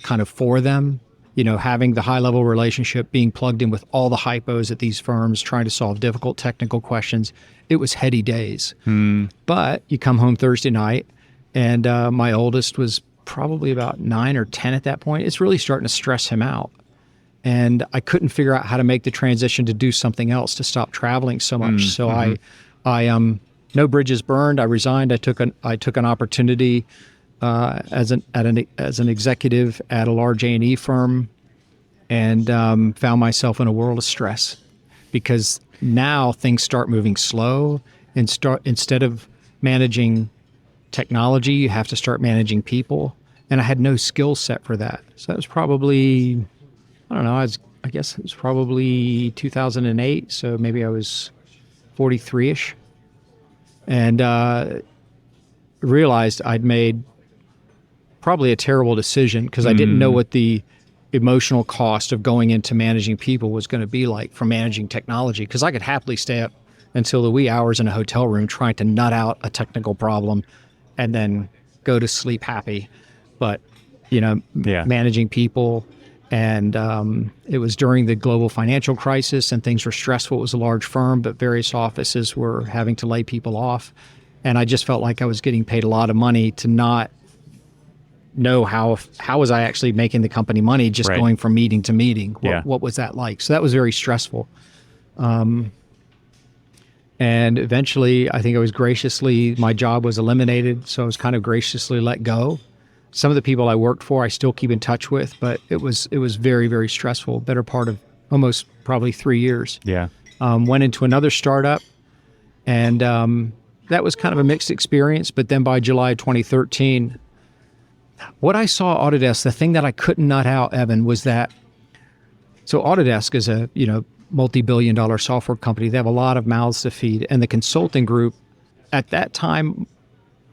kind of for them, having the high level relationship, being plugged in with all the hypos at these firms, trying to solve difficult technical questions. It was heady days. But you come home Thursday night, and my oldest was probably about 9 or 10 at that point. It's really starting to stress him out. And I couldn't figure out how to make the transition to do something else, to stop traveling so much. So I no bridges burned. I resigned. I took an opportunity as an executive at a large A&E firm, and found myself in a world of stress, because now things start moving slow, and instead of managing technology, you have to start managing people. And I had no skill set for that. So that was probably, I don't know, I guess it was probably 2008. So maybe I was 43-ish. And realized I'd made probably a terrible decision, because I didn't know what the emotional cost of going into managing people was going to be like from managing technology. Because I could happily stay up until the wee hours in a hotel room trying to nut out a technical problem and then go to sleep happy. But, managing people, and it was during the global financial crisis, and things were stressful. It was a large firm, but various offices were having to lay people off. And I just felt like I was getting paid a lot of money to not know how was I actually making the company money, just going from meeting to meeting. What was that like? So that was very stressful. And eventually, I think my job was eliminated. So I was kind of graciously let go. Some of the people I worked for, I still keep in touch with, but it was very, very stressful. Better part of almost probably 3 years. Yeah. Went into another startup, and that was kind of a mixed experience. But then by July 2013, what I saw at Autodesk, the thing that I couldn't nut out, Evan, was that, so Autodesk is a, multi-billion-dollar software company. They have a lot of mouths to feed. And the consulting group, at that time,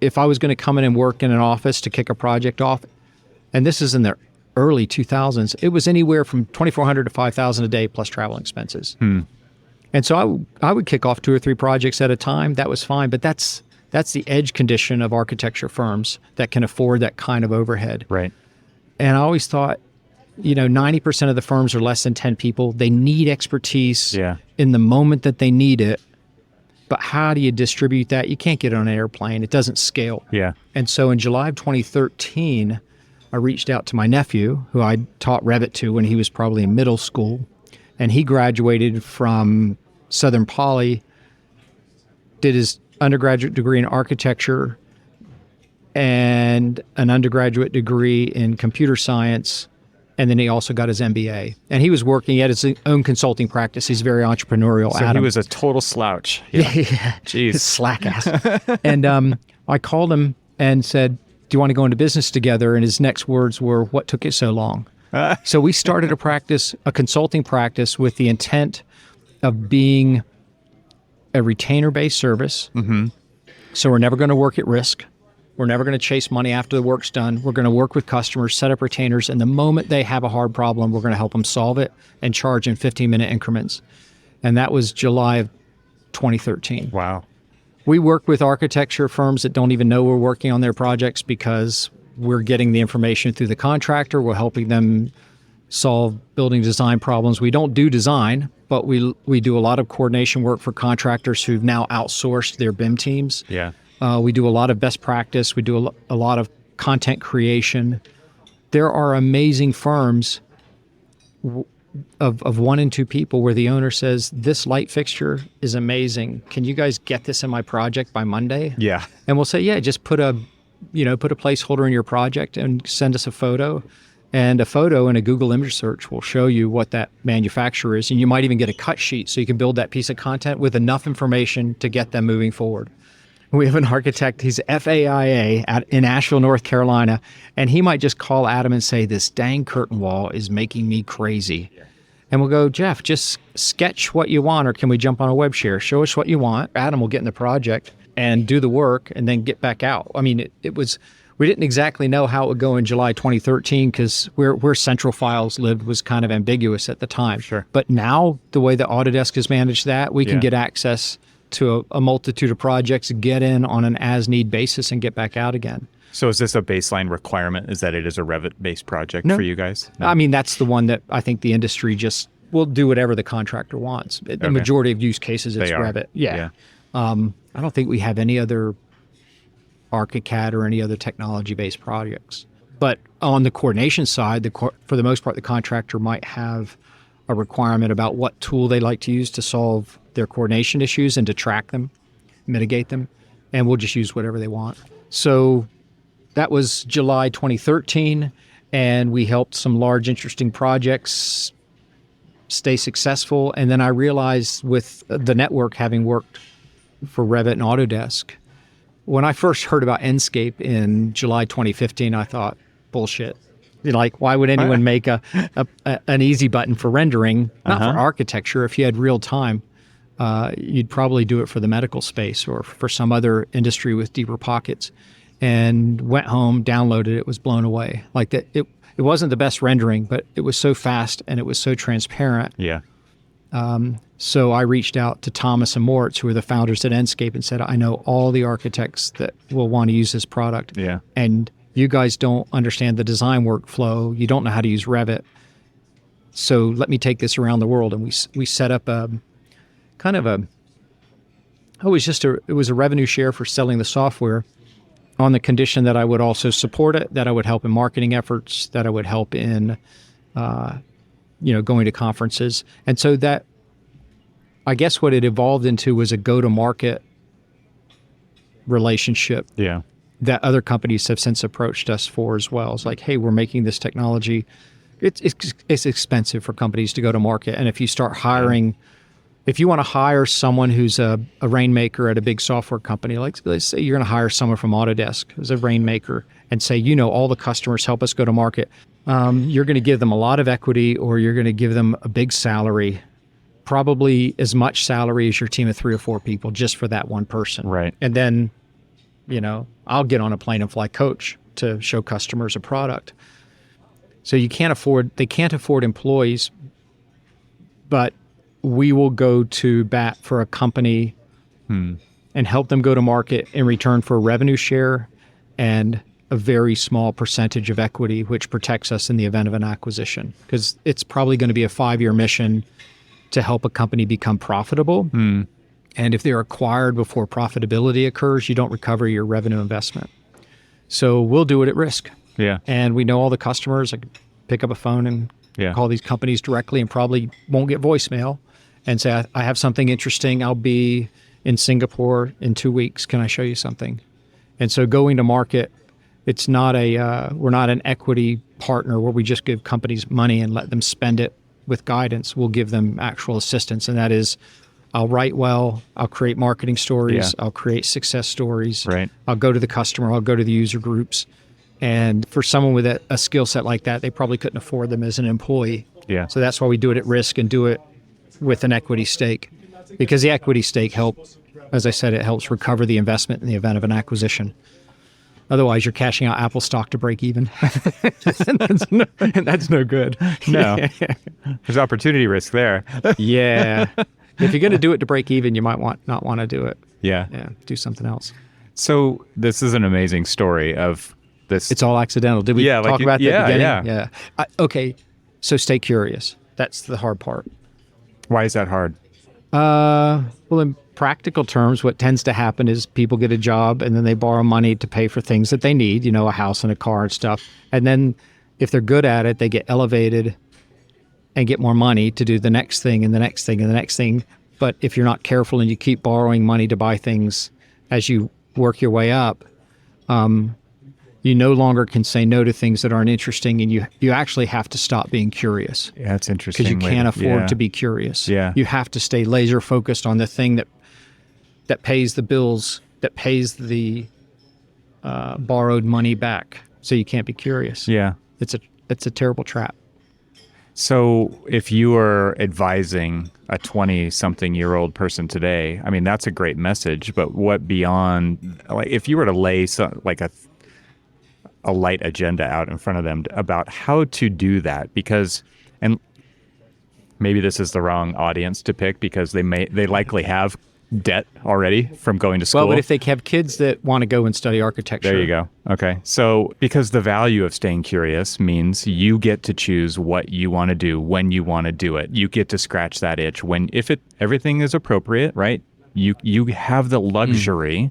if I was going to come in and work in an office to kick a project off, and this is in the early 2000s, it was anywhere from $2,400 to $5,000 a day plus travel expenses. And so I would kick off 2 or 3 projects at a time. That was fine. But that's the edge condition of architecture firms that can afford that kind of overhead. Right. And I always thought, 90% of the firms are less than 10 people. They need expertise in the moment that they need it. But how do you distribute that? You can't get it on an airplane. It doesn't scale. Yeah. And so in July of 2013, I reached out to my nephew, who I taught Revit to when he was probably in middle school. And he graduated from Southern Poly, did his undergraduate degree in architecture and an undergraduate degree in computer science. And then he also got his MBA. And he was working at his own consulting practice. He's very entrepreneurial. So he was a total slouch. Yeah. Jeez. Slack ass. And I called him and said, do you want to go into business together? And his next words were, what took it so long? So we started a consulting practice with the intent of being a retainer-based service. So we're never going to work at risk. We're never going to chase money after the work's done. We're going to work with customers, set up retainers, and the moment they have a hard problem, we're going to help them solve it and charge in 15-minute increments. And that was July of 2013. Wow. We work with architecture firms that don't even know we're working on their projects because we're getting the information through the contractor. We're helping them solve building design problems. We don't do design, but we do a lot of coordination work for contractors who've now outsourced their BIM teams. Yeah. We do a lot of best practice. We do a lot of content creation. There are amazing firms of 1 and 2 people where the owner says, this light fixture is amazing. Can you guys get this in my project by Monday? Yeah. And we'll say, yeah, just put a placeholder in your project and send us a photo. And a photo in a Google image search will show you what that manufacturer is. And you might even get a cut sheet so you can build that piece of content with enough information to get them moving forward. We have an architect, he's FAIA in Asheville, North Carolina, and he might just call Adam and say, this dang curtain wall is making me crazy. And we'll go, Jeff, just sketch what you want, or can we jump on a web share? Show us what you want. Adam will get in the project and do the work and then get back out. I mean, we didn't exactly know how it would go in July 2013 because where Central Files lived was kind of ambiguous at the time. Sure. But now, the way that Autodesk has managed that, we can get access to a multitude of projects, get in on an as-need basis, and get back out again. So is this a baseline requirement? Is that it is a Revit-based project for you guys? No. I mean, that's the one that I think the industry just will do whatever the contractor wants. The majority of use cases, it's Revit. Yeah. I don't think we have any other ArchIT or any other technology-based projects. But on the coordination side, for the most part, the contractor might have a requirement about what tool they like to use to solve their coordination issues and to track them, mitigate them, and we'll just use whatever they want. So that was July 2013, and we helped some large, interesting projects stay successful. And then I realized with the network, having worked for Revit and Autodesk, when I first heard about Enscape in July 2015, I thought, bullshit. Like, why would anyone make an easy button for rendering, not for architecture? If you had real time, you'd probably do it for the medical space or for some other industry with deeper pockets. And went home, downloaded it, was blown away. Like that, it wasn't the best rendering, but it was so fast and it was so transparent. Yeah. So I reached out to Thomas and Moritz, who are the founders at Enscape, and said, I know all the architects that will want to use this product. Yeah. And you guys don't understand the design workflow. You don't know how to use Revit. So let me take this around the world. And we set up it was a revenue share for selling the software on the condition that I would also support it, that I would help in marketing efforts, that I would help in, going to conferences. And so that, I guess what it evolved into was a go-to-market relationship. Yeah. That other companies have since approached us for as well. It's like, hey, we're making this technology. It's expensive for companies to go to market. And if you start hiring, if you want to hire someone who's a rainmaker at a big software company, like let's say you're going to hire someone from Autodesk as a rainmaker and say, all the customers, help us go to market. You're going to give them a lot of equity, or you're going to give them a big salary, probably as much salary as your team of 3 or 4 people just for that one person. Right. And then, I'll get on a plane and fly coach to show customers a product. So they can't afford employees, but we will go to bat for a company and help them go to market in return for a revenue share and a very small percentage of equity, which protects us in the event of an acquisition. Because it's probably going to be a 5-year mission to help a company become profitable. And if they're acquired before profitability occurs, you don't recover your revenue investment. So we'll do it at risk. Yeah. And we know all the customers. I can pick up a phone and call these companies directly and probably won't get voicemail and say, I have something interesting. I'll be in Singapore in 2 weeks. Can I show you something? And so going to market, it's not we're not an equity partner where we just give companies money and let them spend it with guidance. We'll give them actual assistance. And that is, I'll write well, I'll create marketing stories, I'll create success stories. Right. I'll go to the customer, I'll go to the user groups. And for someone with a skill set like that, they probably couldn't afford them as an employee. Yeah. So that's why we do it at risk and do it with an equity stake. Because the equity stake helps, as I said, it helps recover the investment in the event of an acquisition. Otherwise, you're cashing out Apple stock to break even. and that's no good. No. There's opportunity risk there. Yeah. If you're going to do it to break even, you might not want to do it. Yeah. Yeah, do something else. So this is an amazing story of this. It's all accidental. Did we talk about that at the beginning? Yeah. Okay, so stay curious. That's the hard part. Why is that hard? Well, in practical terms, what tends to happen is people get a job and then they borrow money to pay for things that they need, a house and a car and stuff. And then if they're good at it, they get elevated and get more money to do the next thing and the next thing and the next thing. But if you're not careful and you keep borrowing money to buy things as you work your way up, you no longer can say no to things that aren't interesting, and you actually have to stop being curious. Yeah, that's interesting. Because you can't afford to be curious. Yeah. You have to stay laser focused on the thing that pays the bills, that pays the borrowed money back. So you can't be curious. Yeah. It's a terrible trap. So if you are advising a 20-something-year-old person today, I mean, that's a great message, but what beyond, like, if you were to lay a light agenda out in front of them about how to do that, because, and maybe this is the wrong audience to pick because they likely have debt already from going to school. Well, but if they have kids that want to go and study architecture. There you go. Okay. So because the value of staying curious means you get to choose what you want to do when you want to do it. You get to scratch that itch if everything is appropriate, right? You have the luxury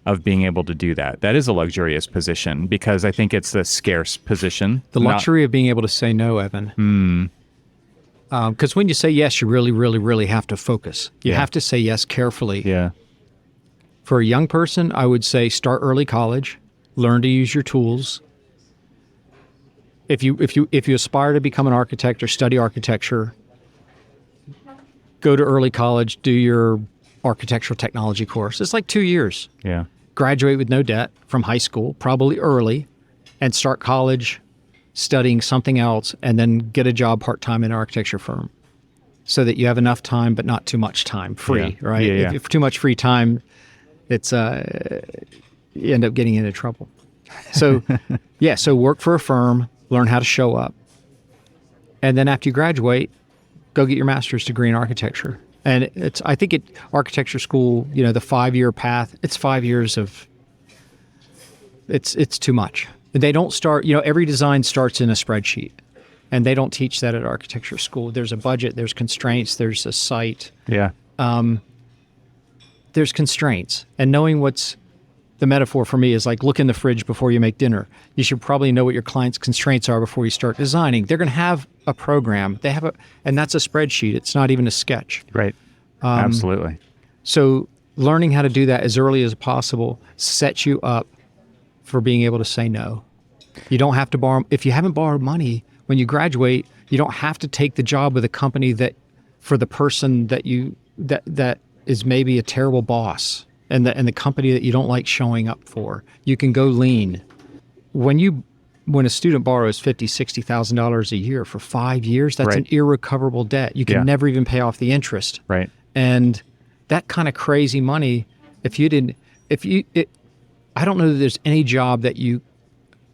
of being able to do that. That is a luxurious position because I think it's the scarce position. The luxury of being able to say no, Evan. Because when you say yes, you really, really, really have to focus. You have to say yes carefully. Yeah. For a young person, I would say start early college, learn to use your tools. If you aspire to become an architect or study architecture, go to early college, do your architectural technology course. It's like 2 years. Yeah. Graduate with no debt from high school, probably early, and start college studying something else, and then get a job part-time in an architecture firm so that you have enough time but not too much time free, right? Yeah. If too much free time, it's you end up getting into trouble. So so work for a firm, learn how to show up, and then after you graduate, go get your master's degree in architecture. And I think architecture school, the 5-year path, it's 5 years of, it's too much. They don't start, every design starts in a spreadsheet, and they don't teach that at architecture school. There's a budget, there's constraints, there's a site. Yeah. There's constraints. And knowing the metaphor for me is like, look in the fridge before you make dinner. You should probably know what your client's constraints are before you start designing. They're going to have a program. And that's a spreadsheet. It's not even a sketch. Right. Absolutely. So learning how to do that as early as possible sets you up for being able to say no. You don't have to borrow. If you haven't borrowed money when you graduate, you don't have to take the job with a company that for the person that is maybe a terrible boss and the company that you don't like showing up for. You can go lean. When a student borrows $50,000, $60,000 a year for 5 years, that's an irrecoverable debt. You can never even pay off the interest. Right. And that kind of crazy money, I don't know that there's any job that you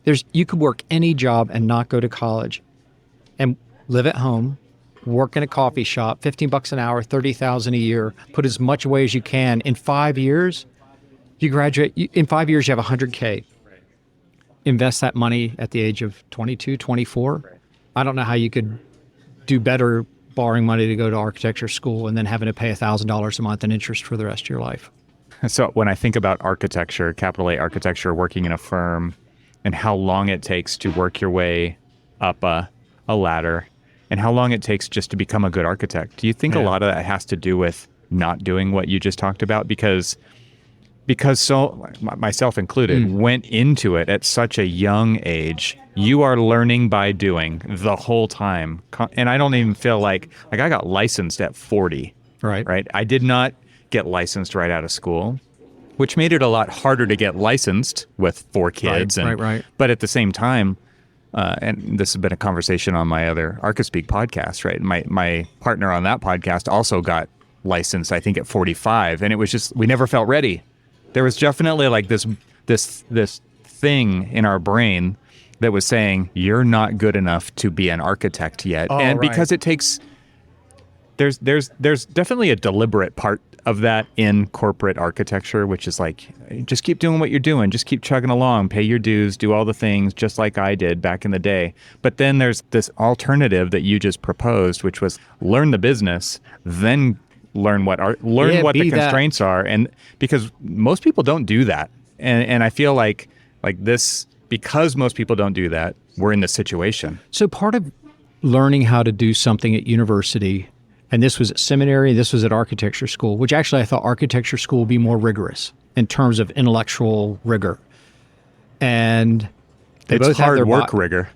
could work any job and not go to college and live at home, work in a coffee shop, $15 an hour, $30,000 a year, put as much away as you can. In 5 years, you graduate. In 5 years, you have $100K. Invest that money at the age of 22, 24. I don't know how you could do better borrowing money to go to architecture school and then having to pay $1,000 a month in interest for the rest of your life. So when I think about architecture, capital A architecture, working in a firm, and how long it takes to work your way up a ladder, and how long it takes just to become a good architect, do you think a lot of that has to do with not doing what you just talked about? Because so, myself included, went into it at such a young age. You are learning by doing the whole time. And I don't even feel like I got licensed at 40. Right. I did not get licensed right out of school, which made it a lot harder to get licensed with 4 kids. Right. But at the same time, and this has been a conversation on my other ArchiSpeak podcast, right? My partner on that podcast also got licensed, I think, at 45. And it was just, we never felt ready. There was definitely like this thing in our brain that was saying, you're not good enough to be an architect yet. Because it takes there's definitely a deliberate part of that in corporate architecture, which is like, just keep doing what you're doing, just keep chugging along, pay your dues, do all the things just like I did back in the day. But then there's this alternative that you just proposed, which was learn the business, then learn what the constraints are, and because most people don't do that, and I feel like this, because most people don't do that, we're in this situation. So part of learning how to do something at university, and this was at seminary, this was at architecture school, which actually I thought architecture school would be more rigorous in terms of intellectual rigor. And they It's both have hard their work rigor.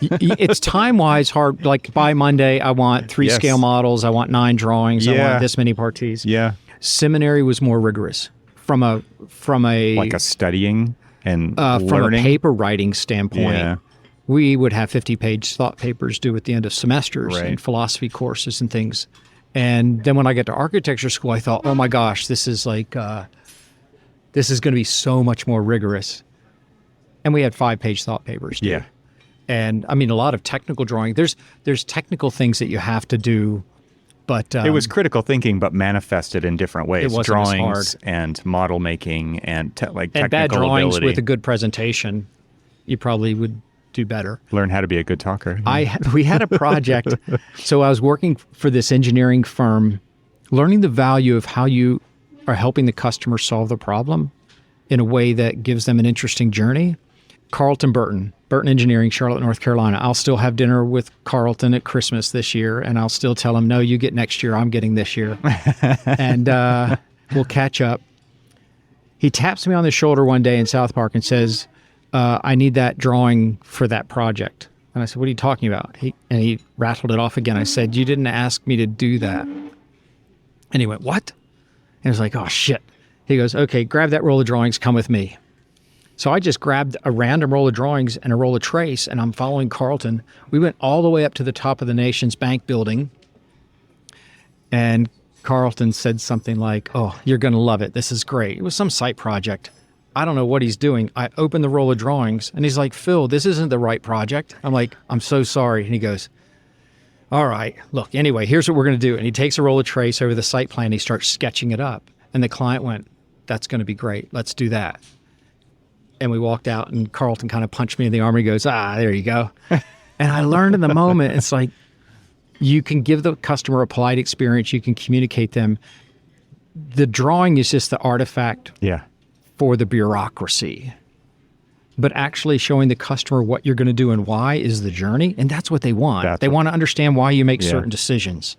It's time-wise hard. Like by Monday, I want 3 scale models, I want 9 drawings, I want this many parties. Yeah. Seminary was more rigorous from a Like a studying and from learning. a paper writing standpoint. Yeah. We would have 50-page thought papers due at the end of semesters Right. and philosophy courses and things. And then when I got to architecture school, I thought, oh my gosh, this is like, this is going to be so much more rigorous. And we had 5-page thought papers. Yeah. And I mean, a lot of technical drawing. There's technical things that you have to do, but It was critical thinking, but manifested in different ways. It wasn't as Drawings hard. and model making and technical and bad drawings ability. with a good presentation, you probably would do better. Learn how to be a good talker. We had a project. So I was working for this engineering firm, learning the value of how you are helping the customer solve the problem in a way that gives them an interesting journey. Carlton Burton Engineering, Charlotte, North Carolina. I'll still have dinner with Carlton at Christmas this year, and I'll still tell him, no, you get next year, I'm getting this year. And we'll catch up. He taps me on the shoulder one day in South Park and says, I need that drawing for that project. And I said, what are you talking about? He rattled it off again. I said, you didn't ask me to do that. And he went, what? And I was like, oh, shit. He goes, okay, grab that roll of drawings, come with me. So I just grabbed a random roll of drawings and a roll of trace, and I'm following Carlton. We went all the way up to the top of the Nation's Bank building, and Carlton said something like, oh, you're going to love it. This is great. It was some site project. I don't know what he's doing. I opened the roll of drawings, and he's like, Phil, this isn't the right project. I'm like, I'm so sorry. And he goes, all right, look, anyway, here's what we're going to do. And he takes a roll of trace over the site plan. And he starts sketching it up. And the client went, that's going to be great. Let's do that. And we walked out, and Carlton kind of punched me in the arm. He goes, there you go. And I learned in the moment, it's like, you can give the customer a polite experience. You can communicate them. The drawing is just the artifact for the bureaucracy. But actually showing the customer what you're going to do and why is the journey. And that's what they want. They want to understand why you make certain decisions.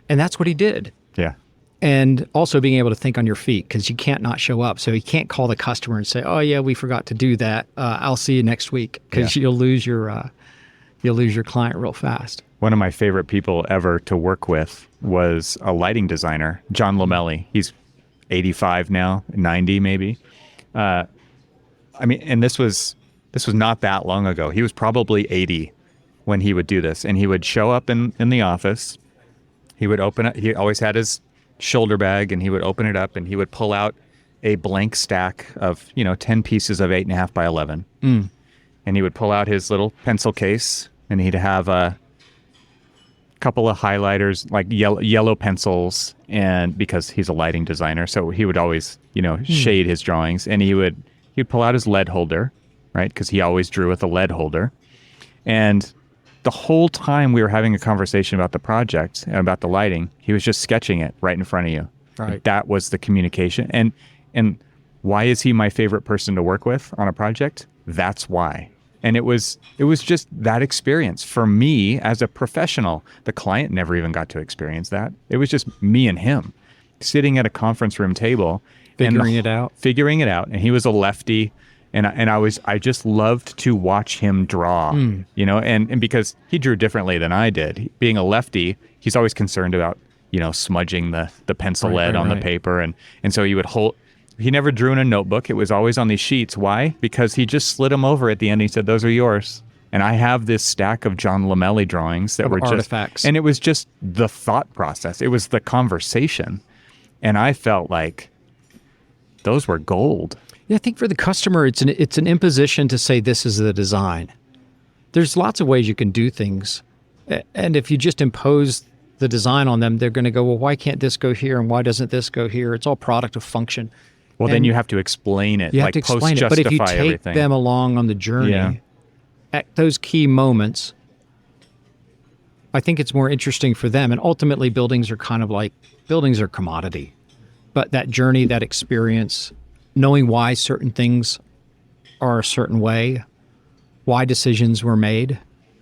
And that's what he did. Yeah. And also being able to think on your feet, because you can't not show up. So you can't call the customer and say, oh, yeah, we forgot to do that. I'll see you next week, because you'll lose your client real fast. One of my favorite people ever to work with was a lighting designer, John Lomelli. He's 85 now, 90 maybe. I mean, and this was not that long ago. He was probably 80 when he would do this. And he would show up in the office. He would open it. He always had his shoulder bag, and he would open it up, and he would pull out a blank stack of 10 pieces of 8.5 by 11, and he would pull out his little pencil case, and he'd have a couple of highlighters, like yellow pencils, and because he's a lighting designer, so he would always shade his drawings, and he'd pull out his lead holder, right, because he always drew with a lead holder. And the whole time we were having a conversation about the project and about the lighting, he was just sketching it right in front of you. Right. And that was the communication. And why is he my favorite person to work with on a project? That's why. And it was just that experience for me as a professional. The client never even got to experience that. It was just me and him sitting at a conference room table, Figuring it out. And he was a lefty. And I just loved to watch him draw, and because he drew differently than I did. Being a lefty, he's always concerned about, smudging the pencil lead on the paper. And so he never drew in a notebook. It was always on these sheets. Why? Because he just slid them over at the end. And he said, those are yours. And I have this stack of John Lomelli drawings that were artifacts. And it was just the thought process. It was the conversation. And I felt like those were gold. Yeah, I think for the customer, it's an imposition to say this is the design. There's lots of ways you can do things, and if you just impose the design on them, they're going to go, well, why can't this go here and why doesn't this go here? It's all product of function. Well, and then you have to explain it, you have like to explain it. But if you take everything. them along on the journey, at those key moments, I think it's more interesting for them. And ultimately, buildings are commodity. But that journey, that experience, knowing why certain things are a certain way, why decisions were made,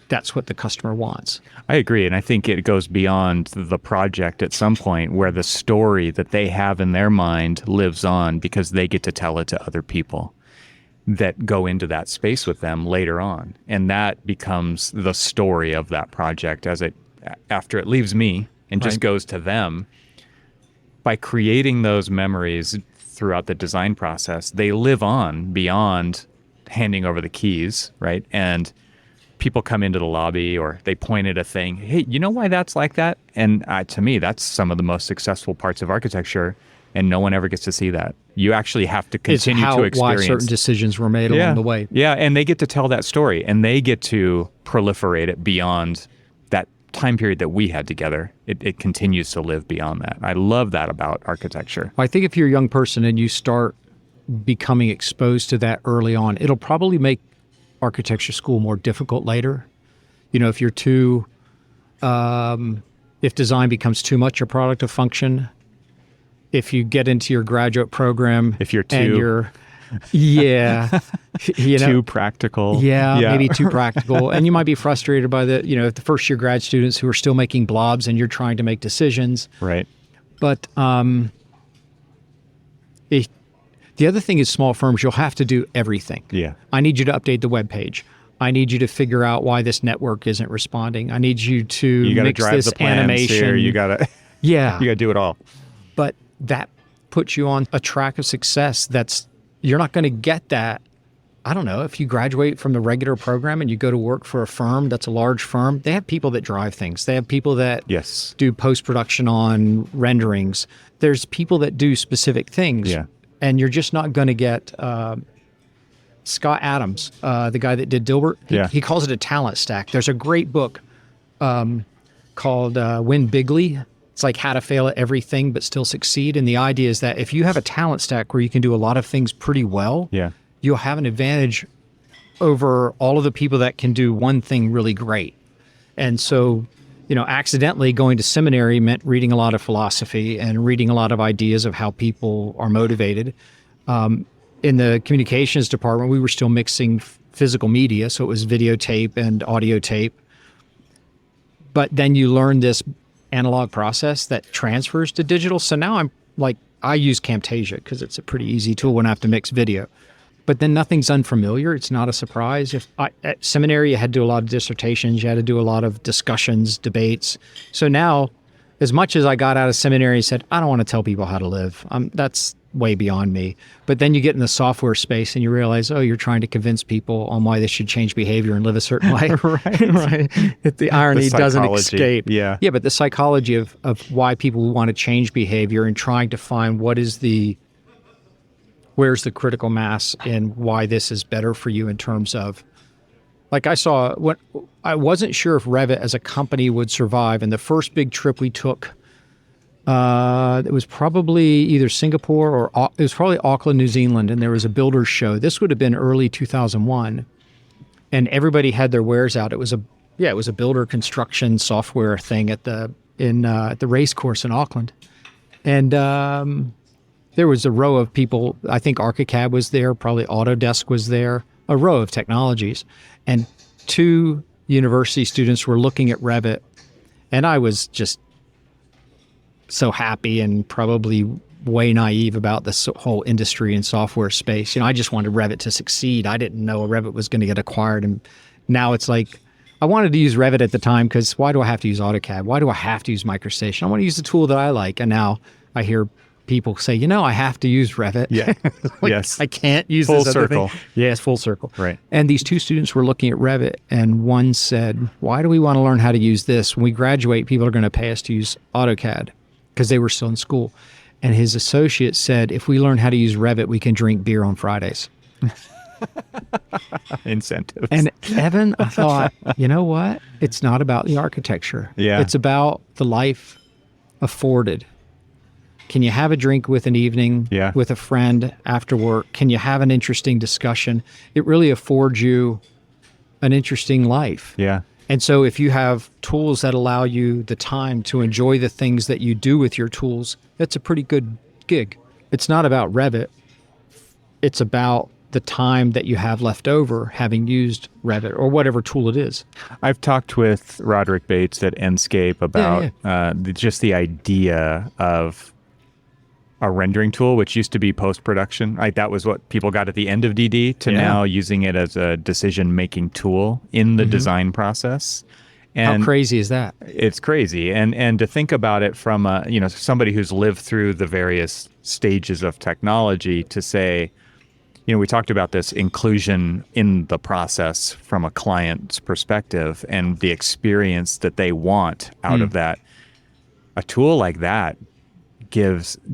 that's what the customer wants. I agree. And I think it goes beyond the project at some point where the story that they have in their mind lives on because they get to tell it to other people that go into that space with them later on. And that becomes the story of that project after it leaves me and just goes to them. By creating those memories throughout the design process, they live on beyond handing over the keys, right? And people come into the lobby or they point at a thing. Hey, you know why that's like that? And to me, that's some of the most successful parts of architecture. And no one ever gets to see that. You actually have to continue to experience why certain decisions were made along the way. Yeah, and they get to tell that story, and they get to proliferate it beyond that time period that we had together. It continues to live beyond that. I love that about architecture. I think if you're a young person and you start becoming exposed to that early on, it'll probably make architecture school more difficult later. You know, if you're if design becomes too much a product of function, if you get into your graduate program, if you're too too practical, maybe too practical, and you might be frustrated by the first year grad students who are still making blobs and you're trying to make decisions, right? But the other thing is, small firms, you'll have to do everything. Yeah, I need you to update the web page. I need you to figure out why this network isn't responding. I need you to mix this animation. Here. You gotta do it all. But that puts you on a track of success you're not going to get that. I don't know, if you graduate from the regular program and you go to work for a firm that's a large firm, they have people that drive things. They have people that do post-production on renderings. There's people that do specific things. Yeah. And you're just not going to get Scott Adams, the guy that did Dilbert. He calls it a talent stack. There's a great book called Win Bigly. It's like how to fail at everything but still succeed. And the idea is that if you have a talent stack where you can do a lot of things pretty well, you'll have an advantage over all of the people that can do one thing really great. And so, accidentally going to seminary meant reading a lot of philosophy and reading a lot of ideas of how people are motivated. In the communications department, we were still mixing physical media, so it was videotape and audio tape. But then you learn this analog process that transfers to digital. So now I use Camtasia because it's a pretty easy tool when I have to mix video. But then nothing's unfamiliar. It's not a surprise. At seminary, you had to do a lot of dissertations. You had to do a lot of discussions, debates. So now, as much as I got out of seminary and said, I don't want to tell people how to live, that's way beyond me. But then you get in the software space and you realize, you're trying to convince people on why they should change behavior and live a certain way. Right. The irony doesn't escape. Yeah, but the psychology of why people want to change behavior and trying to find where's the critical mass and why this is better for you in terms of, like I wasn't sure if Revit as a company would survive. And the first big trip we took, it was probably either Singapore or it was probably Auckland, New Zealand. And there was a builder's show. This would have been early 2001. And everybody had their wares out. It was a builder construction software thing at the race course in Auckland. And, there was a row of people. I think ArchiCAD was there, probably Autodesk was there, a row of technologies. And 2 university students were looking at Revit. And I was just so happy and probably way naive about this whole industry and software space. I just wanted Revit to succeed. I didn't know Revit was going to get acquired. And now it's like, I wanted to use Revit at the time because why do I have to use AutoCAD? Why do I have to use MicroStation? I want to use the tool that I like. And now I hear people say, I have to use Revit. Yeah. Yes. I can't use full this other circle. thing. Yes, full circle. Right. And these 2 students were looking at Revit, and one said, why do we want to learn how to use this? When we graduate, people are going to pay us to use AutoCAD, because they were still in school. And his associate said, if we learn how to use Revit, we can drink beer on Fridays. Incentives. And Evan, I thought, you know what? It's not about the architecture. Yeah. It's about the life afforded. Can you have a drink with an evening Yeah. with a friend after work? Can you have an interesting discussion? It really affords you an interesting life. Yeah. And so if you have tools that allow you the time to enjoy the things that you do with your tools, that's a pretty good gig. It's not about Revit. It's about the time that you have left over having used Revit or whatever tool it is. I've talked with Roderick Bates at Enscape about just the idea of a rendering tool, which used to be post-production. Like that was what people got at the end of DD to now using it as a decision-making tool in the design process. And how crazy is that? It's crazy. And to think about it from somebody who's lived through the various stages of technology to say, we talked about this inclusion in the process from a client's perspective and the experience that they want out of that. A tool like that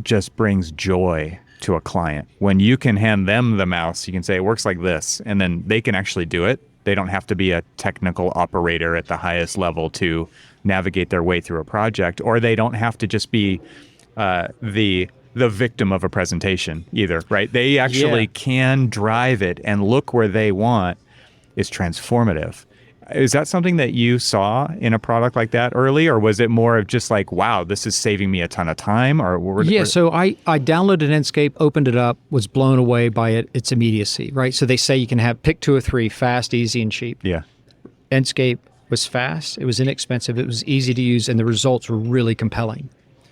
just brings joy to a client. When you can hand them the mouse, you can say it works like this, and then they can actually do it. They don't have to be a technical operator at the highest level to navigate their way through a project, or they don't have to just be the victim of a presentation either, right? They actually can drive it, and look where they want is transformative. Is that something that you saw in a product like that early, or was it more of just like, wow, this is saving me a ton of time? So I downloaded Enscape, opened it up, was blown away by its immediacy, right? So they say you can pick 2 or 3, fast, easy, and cheap. Yeah. Enscape was fast, it was inexpensive, it was easy to use, and the results were really compelling.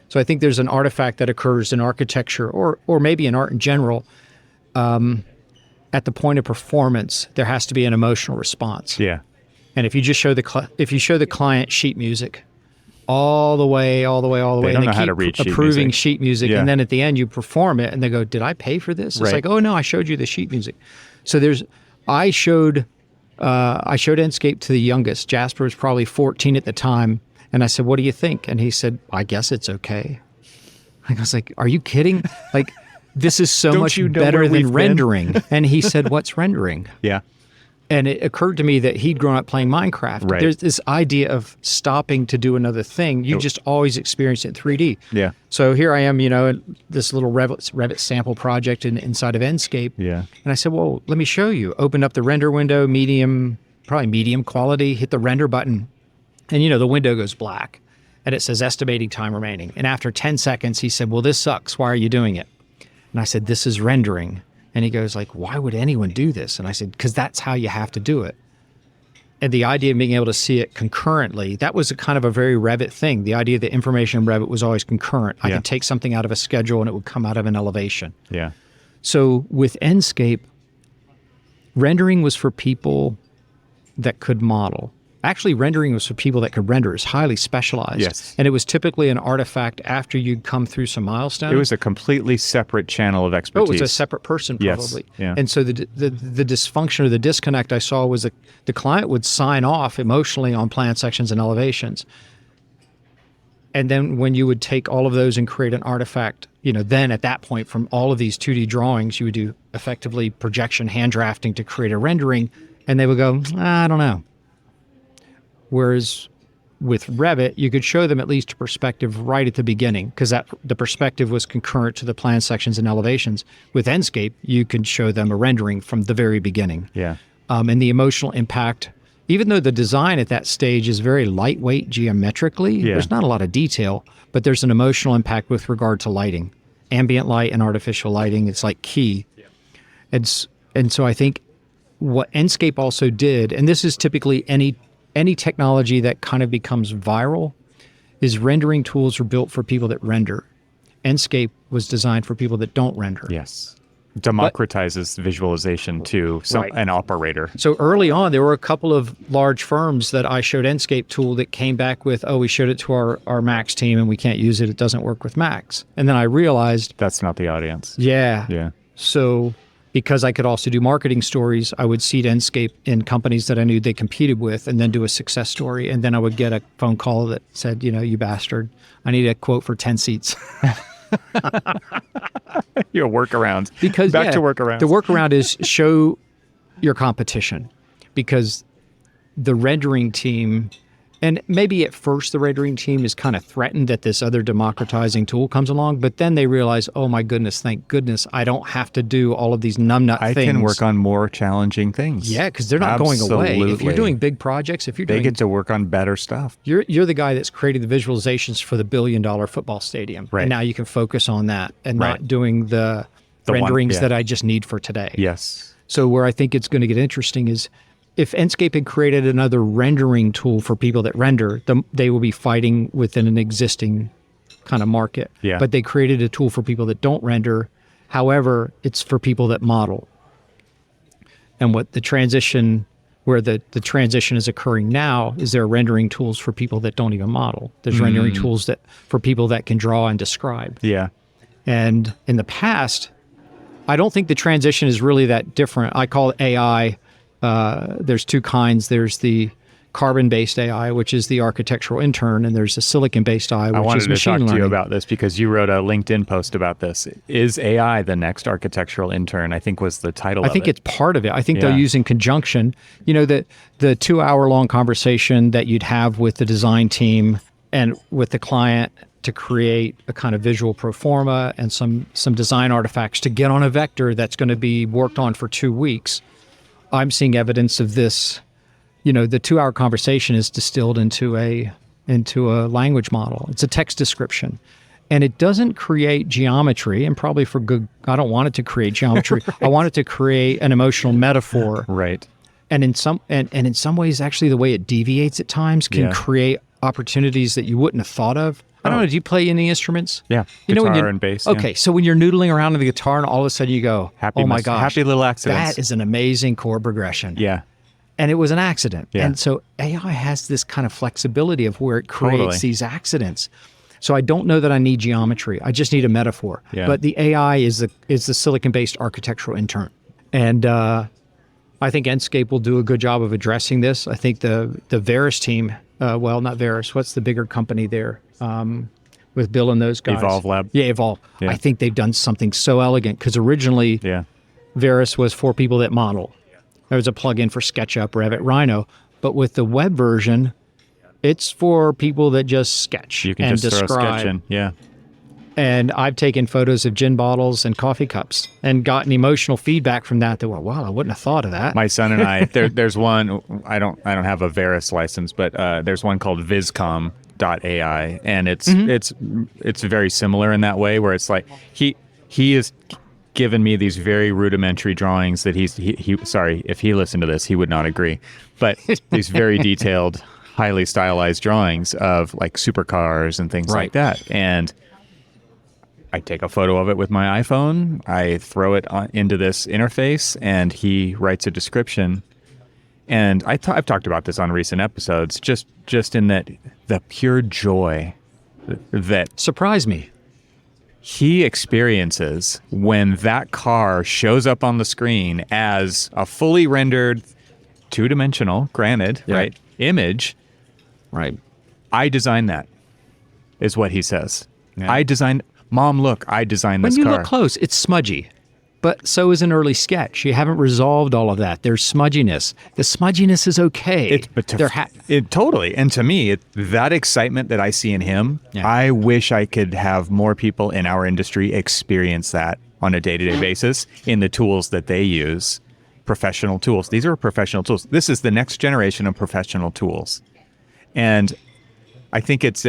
So I think there's an artifact that occurs in architecture or maybe in art in general. At the point of performance, there has to be an emotional response. Yeah. And if you just show the client sheet music all the way, they don't and know they how to keep read approving sheet music, Yeah. and then at the end you perform it, and they go, "Did I pay for this?" It's Right. like, "Oh no, I showed you the sheet music." So I showed Enscape to the youngest. Jasper was probably 14 at the time, and I said, "What do you think?" And he said, "I guess it's okay." I was like, "Are you kidding? Like, this is so Don't much you know better where we've than been?" rendering." And he said, "What's rendering?" Yeah. And it occurred to me that he'd grown up playing Minecraft. Right. There's this idea of stopping to do another thing. You just always experience it in 3D. Yeah. So here I am, in this little Revit sample project inside of Enscape. Yeah. And I said, well, let me show you. Open up the render window, probably medium quality, hit the render button. And, the window goes black. And it says estimating time remaining. And after 10 seconds, he said, well, this sucks. Why are you doing it? And I said, this is rendering. And he goes like, why would anyone do this? And I said, because that's how you have to do it. And the idea of being able to see it concurrently, that was a kind of a very Revit thing. The idea that information in Revit was always concurrent. I could take something out of a schedule and it would come out of an elevation. Yeah. So with Enscape, rendering was for people that could model. Actually, rendering was for people that could render. It's highly specialized. Yes. And it was typically an artifact after you'd come through some milestones. It was a completely separate channel of expertise. Oh, it was a separate person, probably. Yes. Yeah. And so the dysfunction or the disconnect I saw was the client would sign off emotionally on plan sections and elevations. And then when you would take all of those and create an artifact, then at that point from all of these 2D drawings, you would do effectively projection, hand drafting to create a rendering. And they would go, I don't know. Whereas with Revit, you could show them at least a perspective right at the beginning because the perspective was concurrent to the plan sections and elevations. With Enscape, you can show them a rendering from the very beginning. Yeah. And the emotional impact, even though the design at that stage is very lightweight geometrically, there's not a lot of detail, but there's an emotional impact with regard to lighting. Ambient light and artificial lighting, it's like key. And so I think what Enscape also did, and this is typically any technology that kind of becomes viral, is rendering tools are built for people that render. Enscape was designed for people that don't render. Yes. Democratizes visualization to an operator. So early on, there were a couple of large firms that I showed Enscape tool that came back with, we showed it to our Max team and we can't use it. It doesn't work with Max. And then I realized... That's not the audience. Yeah. So... because I could also do marketing stories, I would seed Enscape in companies that I knew they competed with and then do a success story. And then I would get a phone call that said, you bastard, I need a quote for 10 seats. Your workarounds. Because Back to workarounds. The workaround is show your competition, because the rendering team, and maybe at first the rendering team is kind of threatened that this other democratizing tool comes along, but then they realize, oh my goodness, thank goodness I don't have to do all of these numbnut things. I can work on more challenging things. Yeah, because they're not going away. If you're doing big projects, they get to work on better stuff. You're the guy that's created the visualizations for the $1 billion football stadium. Right. And now you can focus on that and not doing the renderings that I just need for today. Yes. So where I think it's going to get interesting is, if Enscape had created another rendering tool for people that render, they will be fighting within an existing kind of market. Yeah. But they created a tool for people that don't render. However, it's for people that model. And what the transition, where the transition is occurring now, is there are rendering tools for people that don't even model. There's rendering tools that for people that can draw and describe. Yeah. And in the past, I don't think the transition is really that different. I call it AI. There's two kinds. There's the carbon-based AI, which is the architectural intern, and there's the silicon-based AI, which is machine learning. I wanted to talk to you about this because you wrote a LinkedIn post about this. Is AI the next architectural intern? I think was the title of it. I think it's part of it. I think they'll use in conjunction, the 2-hour-long conversation that you'd have with the design team and with the client to create a kind of visual pro forma and some design artifacts to get on a vector that's going to be worked on for 2 weeks. I'm seeing evidence of this. The 2-hour conversation is distilled into a language model. It's a text description. And it doesn't create geometry, and probably for good, I don't want it to create geometry. I want it to create an emotional metaphor. Right. And in some ways, actually, the way it deviates at times can create opportunities that you wouldn't have thought of. I don't know. Do you play any instruments? Yeah, guitar and bass. Okay, so when you're noodling around on the guitar and all of a sudden you go, oh my gosh, happy little accidents. That is an amazing chord progression. Yeah. And it was an accident. Yeah. And so AI has this kind of flexibility of where it creates these accidents. So I don't know that I need geometry. I just need a metaphor. Yeah. But the AI is the silicon-based architectural intern. And I think Enscape will do a good job of addressing this. I think the Veris team, not Veris, what's the bigger company there? With Bill and those guys. Evolve Lab. Yeah, Evolve. Yeah. I think they've done something so elegant because originally Veris was for people that model. There was a plugin for SketchUp, Revit, Rhino. But with the web version, it's for people that just sketch you can and just describe. Throw a sketch in. Yeah. And I've taken photos of gin bottles and coffee cups and gotten emotional feedback from that. That were, wow, I wouldn't have thought of that. My son and I, there's one. I don't have a Veris license, but there's one called Viscom.ai, and it's very similar in that way, where it's like he has given me these very rudimentary drawings that he sorry, if he listened to this, he would not agree, but these very detailed, highly stylized drawings of like supercars and things like that, and I take a photo of it with my iPhone, I throw it into this interface, and he writes a description. And I've talked about this on recent episodes, just in that the pure joy that surprised me he experiences when that car shows up on the screen as a fully rendered, two-dimensional, granted, right, image. Right. I designed that, is what he says. Yeah. Mom, look, I designed this car. When you car. look close, it's smudgy. But so is an early sketch. You haven't resolved all of that. There's smudginess. The smudginess is okay. Totally. And to me, that excitement that I see in him, I wish I could have more people in our industry experience that on a day-to-day basis in the tools that they use, professional tools. These are professional tools. This is the next generation of professional tools. And I think it's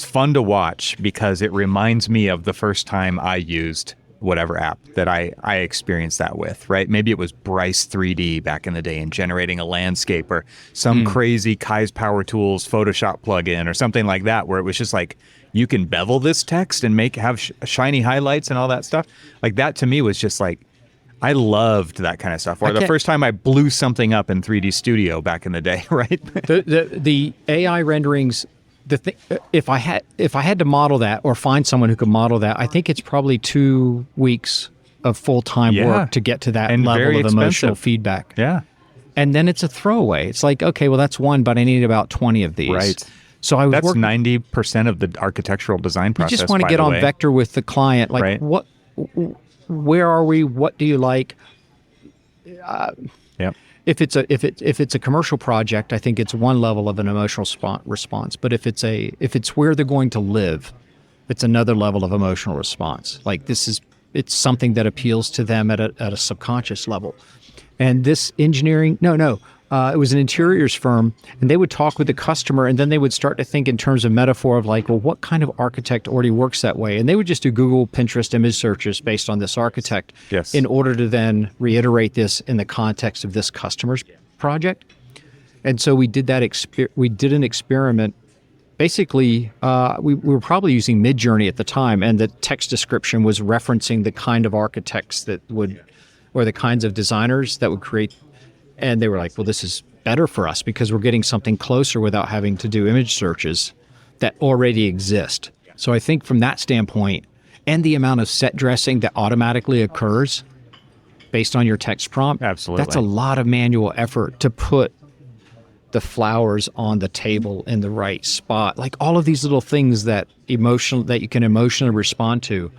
fun to watch because it reminds me of the first time I used whatever app that I experienced that with, right? Maybe it was Bryce 3D back in the day and generating a landscape, or some crazy Kai's Power Tools Photoshop plugin or something like that, where it was just like, you can bevel this text and have shiny highlights and all that stuff. Like that to me was just like, I loved that kind of stuff. Or the first time I blew something up in 3D Studio back in the day, right? the AI renderings, if I had to model that or find someone who could model that, I think it's probably 2 weeks of full-time work to get to that level of emotional feedback. Yeah. And then it's a throwaway. It's like, okay, well, that's one, but I need about 20 of these. Right. So that's 90% of the architectural design process. You just want to get on vector with the client. Like, where are we? What do you like? Yep. If it's a commercial project, I think it's one level of an emotional response. But if it's where they're going to live, it's another level of emotional response. Like it's something that appeals to them at a subconscious level. And this engineering, it was an interiors firm, and they would talk with the customer, and then they would start to think in terms of metaphor of like, well, what kind of architect already works that way? And they would just do Google, Pinterest image searches based on this architect in order to then reiterate this in the context of this customer's project. And so we did we did an experiment. Basically, we were probably using Midjourney at the time, and the text description was referencing the kind of architects or the kinds of designers that would create. And they were like, well, this is better for us because we're getting something closer without having to do image searches that already exist. So I think from that standpoint, and the amount of set dressing that automatically occurs based on your text prompt, absolutely, that's a lot of manual effort to put the flowers on the table in the right spot. Like all of these little things that you can emotionally respond to.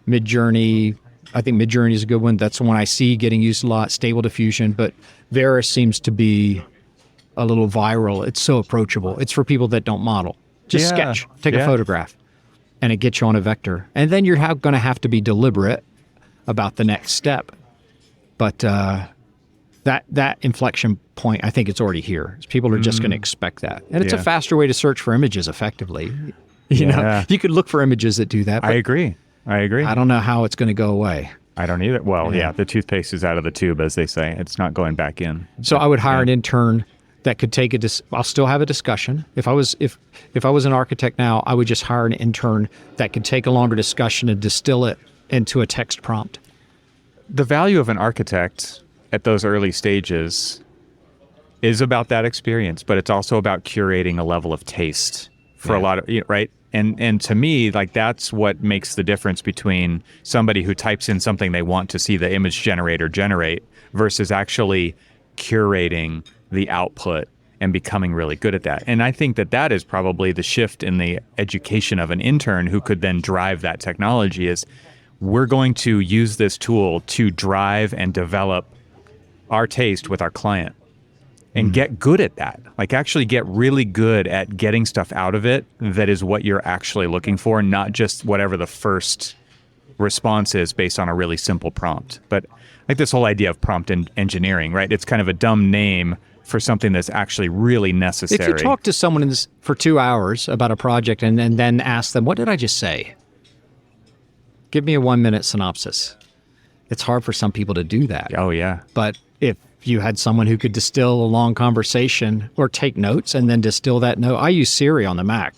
Midjourney, I think Midjourney is a good one. That's the one I see getting used a lot. Stable Diffusion, but Veris seems to be a little viral. It's so approachable. It's for people that don't model. Just sketch, take a photograph, and it gets you on a vector. And then you're going to have to be deliberate about the next step. But that inflection point, I think it's already here. People are just going to expect that. And it's a faster way to search for images effectively. You know, you could look for images that do that. I agree. I don't know how it's going to go away. I don't either. Well, the toothpaste is out of the tube, as they say. It's not going back in. So I would hire an intern that could take I'll still have a discussion. If I was an architect now, I would just hire an intern that could take a longer discussion and distill it into a text prompt. The value of an architect at those early stages is about that experience, but it's also about curating a level of taste for a lot of, right? And to me, like that's what makes the difference between somebody who types in something they want to see the image generator generate versus actually curating the output and becoming really good at that. And I think that is probably the shift in the education of an intern who could then drive that technology is we're going to use this tool to drive and develop our taste with our client. And get good at that. Like actually get really good at getting stuff out of it that is what you're actually looking for, not just whatever the first response is based on a really simple prompt. But like this whole idea of prompt engineering, right? It's kind of a dumb name for something that's actually really necessary. If you talk to someone for 2 hours about a project and then ask them, what did I just say? Give me a 1-minute synopsis. It's hard for some people to do that. Oh, yeah. But if you had someone who could distill a long conversation or take notes and then distill that note. I use Siri on the Mac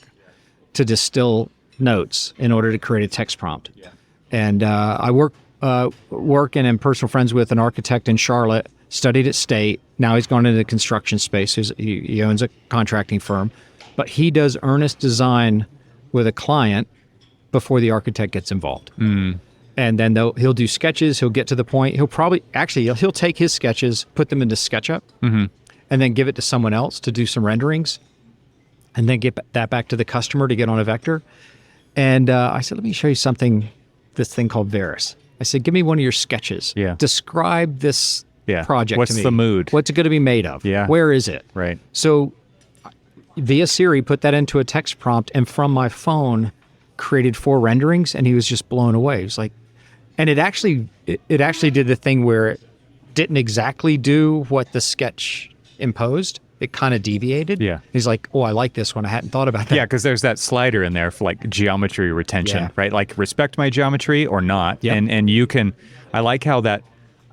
to distill notes in order to create a text prompt. Yeah. And I work and am personal friends with an architect in Charlotte, studied at State. Now he's gone into the construction space. He owns a contracting firm. But he does earnest design with a client before the architect gets involved. And then he'll do sketches. He'll get to the point. He'll take his sketches, put them into SketchUp, and then give it to someone else to do some renderings, and then get that back to the customer to get on a vector. And I said, let me show you this thing called Veris. I said, give me one of your sketches. Yeah. Describe this project What's to me. the mood? What's it going to be made of? Yeah. Where is it? Right. So via Siri, put that into a text prompt, and from my phone, created 4 renderings, and he was just blown away. He was like, and it actually did the thing where it didn't exactly do what the sketch imposed. It kind of deviated. Yeah. He's like, oh, I like this one. I hadn't thought about that. Yeah, because there's that slider in there for like geometry retention, right? Like respect my geometry or not. Yep. And you can, I like how that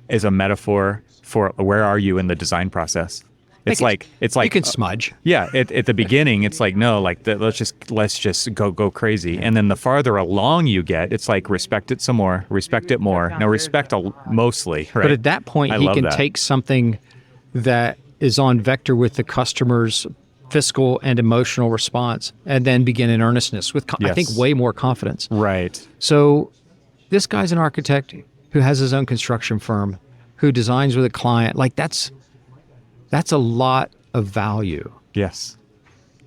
is a metaphor for where are you in the design process. It's like you can smudge. Yeah, at the beginning, it's like no, like let's just go crazy, and then the farther along you get, it's like respect it some more, respect it more. Now respect mostly, right? But at that point, he can take something that is on vector with the customer's fiscal and emotional response, and then begin in earnestness with I think way more confidence. Right. So this guy's an architect who has his own construction firm, who designs with a client. Like that's a lot of value. Yes.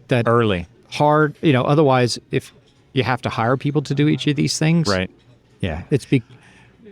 That early. Hard, otherwise if you have to hire people to do each of these things. Right. Yeah.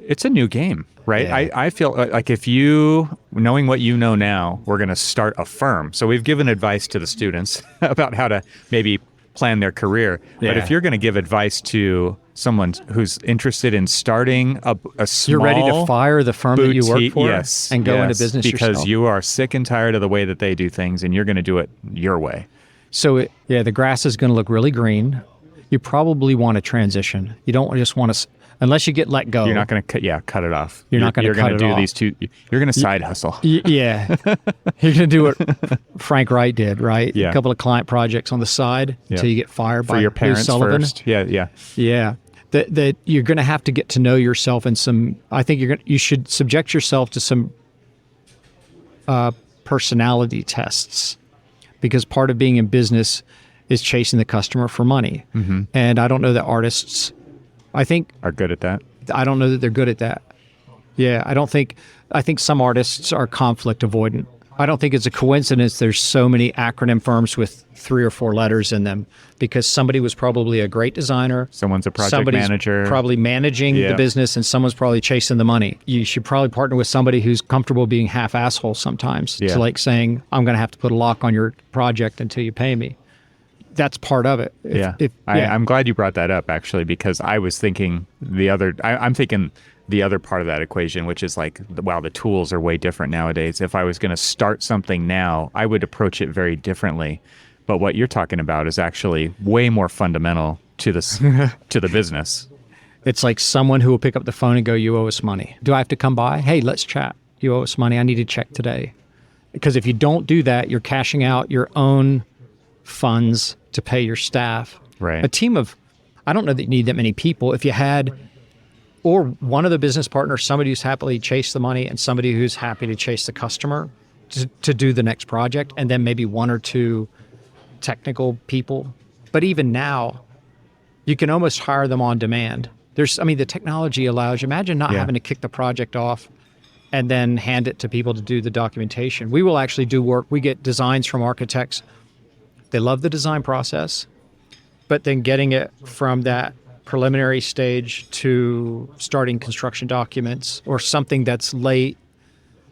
it's a new game, right? Yeah. I feel like if you, knowing what you know now, we're going to start a firm. So we've given advice to the students about how to maybe plan their career. Yeah. But if you're going to give advice to someone who's interested in starting a small You're ready to fire the firm that you work for yes, and go into business because yourself. you are sick and tired of the way that they do things, and you're going to do it your way. So the grass is going to look really green. You probably want to transition. You don't just want to, unless you get let go. You're not going to cut it off. You're not going to cut gonna it do off. these two. You're going to side hustle. Yeah. You're going to do what Frank Wright did, right? Yeah. A couple of client projects on the side until you get fired For by your parents Lou Sullivan. first. Yeah. Yeah. That you're going to have to get to know yourself in some, I think you should subject yourself to some personality tests, because part of being in business is chasing the customer for money. Mm-hmm. And I don't know that artists, Are good at that. I don't know that they're good at that. Yeah, I think some artists are conflict avoidant. I don't think it's a coincidence there's so many acronym firms with 3 or 4 letters in them, because somebody was probably a great designer. Someone's a project Somebody's manager. probably managing the business, and someone's probably chasing the money. You should probably partner with somebody who's comfortable being half asshole sometimes. Yeah. To like saying, I'm going to have to put a lock on your project until you pay me. That's part of it. I'm glad you brought that up, actually, because I was thinking I'm thinking the other part of that equation, which is like, wow, the tools are way different nowadays. If I was going to start something now, I would approach it very differently. But what you're talking about is actually way more fundamental to this, to the business. It's like someone who will pick up the phone and go, you owe us money. Do I have to come by? Hey, let's chat. You owe us money. I need a check today. Because if you don't do that, you're cashing out your own funds to pay your staff. Right. A team of, I don't know that you need that many people. If you had, or one of the business partners, somebody who's happily chase the money and somebody who's happy to chase the customer to do the next project, and then maybe 1 or 2 technical people. But even now, you can almost hire them on demand. The technology allows you, imagine not having to kick the project off and then hand it to people to do the documentation. We will actually do work. We get designs from architects. They love the design process, but then getting it from that preliminary stage to starting construction documents or something that's late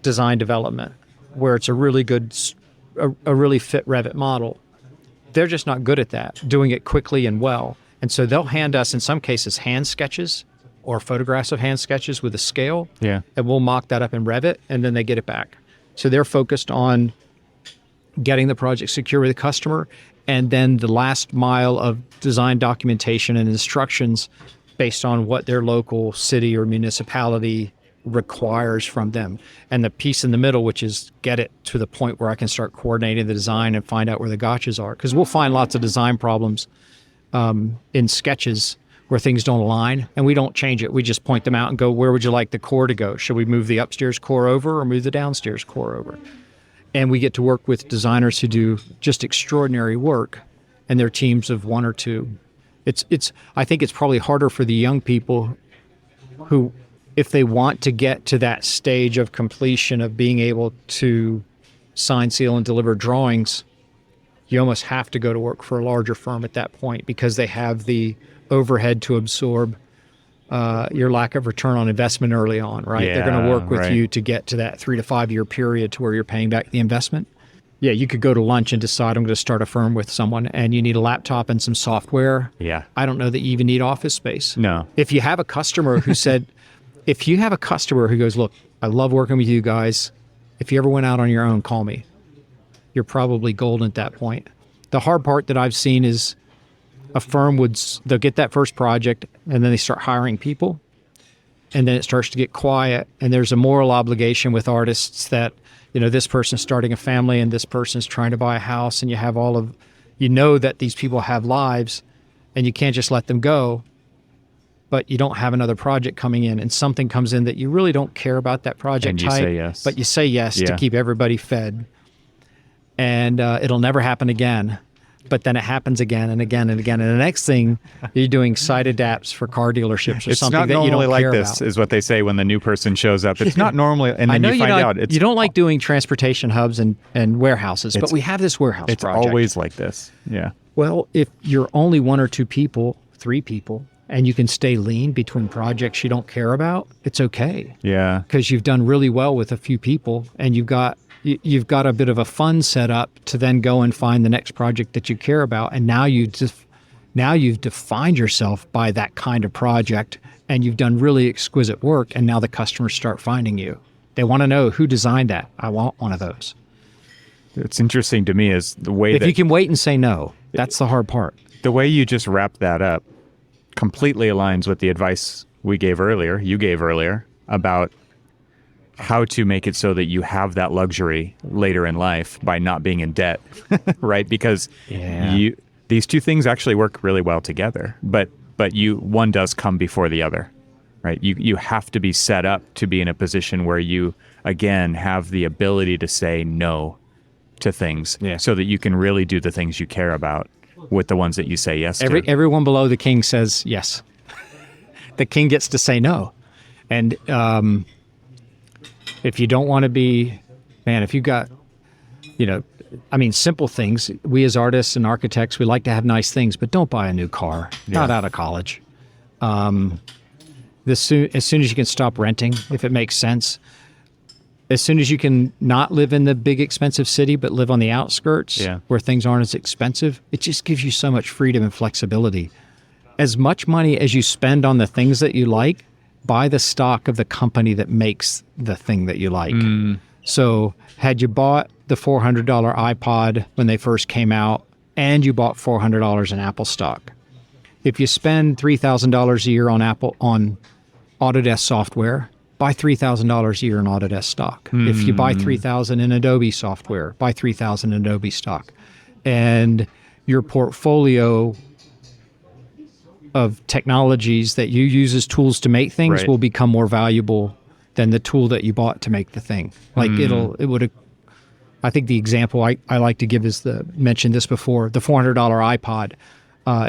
design development, where it's a really good, a really fit Revit model. They're just not good at that, doing it quickly and well. And so they'll hand us, in some cases, hand sketches or photographs of hand sketches with a scale. Yeah. And we'll mock that up in Revit, and then they get it back. So they're focused on getting the project secure with the customer, and then the last mile of design documentation and instructions based on what their local city or municipality requires from them. And the piece in the middle, which is get it to the point where I can start coordinating the design and find out where the gotchas are. Because we'll find lots of design problems in sketches where things don't align, and we don't change it. We just point them out and go, where would you like the core to go? Should we move the upstairs core over or move the downstairs core over? And we get to work with designers who do just extraordinary work, and they're teams of 1 or 2. I think it's probably harder for the young people who, if they want to get to that stage of completion of being able to sign, seal, and deliver drawings, you almost have to go to work for a larger firm at that point, because they have the overhead to absorb your lack of return on investment early on, right? Yeah, they're going to work with right. you to get to that 3 to 5 year period to where you're paying back the investment. Yeah, you could go to lunch and decide I'm going to start a firm with someone, and you need a laptop and some software. Yeah. I don't know that you even need office space. No. If you have a customer who said, if you have a customer who goes, look, I love working with you guys. If you ever went out on your own, call me. You're probably golden at that point. The hard part that I've seen is a firm they'll get that first project, and then they start hiring people, and then it starts to get quiet, and there's a moral obligation with artists that, this person's starting a family and this person's trying to buy a house, and you have that these people have lives, and you can't just let them go, but you don't have another project coming in, and something comes in that you really don't care about that project And you type, say yes. but you say yes to keep everybody fed. And it'll never happen again. But then it happens again and again and again. And the next thing, you're doing site adapts for car dealerships or It's something not that you normally don't like care this, about. is what they say when the new person shows up. It's not normally, and I then know you find out it's you don't like doing transportation hubs and warehouses, but we have this warehouse it's project. always like this. Yeah. Well, if you're only 1 or 2 people, 3 people, and you can stay lean between projects you don't care about, it's okay. Yeah. Because you've done really well with a few people, and you've got a bit of a fund set up to then go and find the next project that you care about. And now you've defined yourself by that kind of project, and you've done really exquisite work. And now the customers start finding you. They want to know who designed that. I want one of those. It's interesting to me is the way If you can wait and say no, that's the hard part. The way you just wrap that up completely aligns with the advice you gave earlier about how to make it so that you have that luxury later in life by not being in debt, right? Because these two things actually work really well together, but one does come before the other, right? You have to be set up to be in a position where you, again, have the ability to say no to things so that you can really do the things you care about with the ones that you say yes to. Everyone below the king says yes. The king gets to say no. And if you don't want to be, if you got, simple things. We as artists and architects, we like to have nice things, but don't buy a new car. Not out of college. As soon as you can stop renting, if it makes sense. As soon as you can not live in the big expensive city, but live on the outskirts where things aren't as expensive, it just gives you so much freedom and flexibility. As much money as you spend on the things that you like, buy the stock of the company that makes the thing that you like. So had you bought the $400 iPod when they first came out, and you bought $400 in Apple stock, if you spend $3,000 a year on Autodesk software, buy $3,000 a year in Autodesk stock. If you buy $3,000 in Adobe software, buy $3,000 in Adobe stock. And your portfolio of technologies that you use as tools to make things will become more valuable than the tool that you bought to make the thing. Like I think the example I like to give is mentioned this before, the $400 iPod.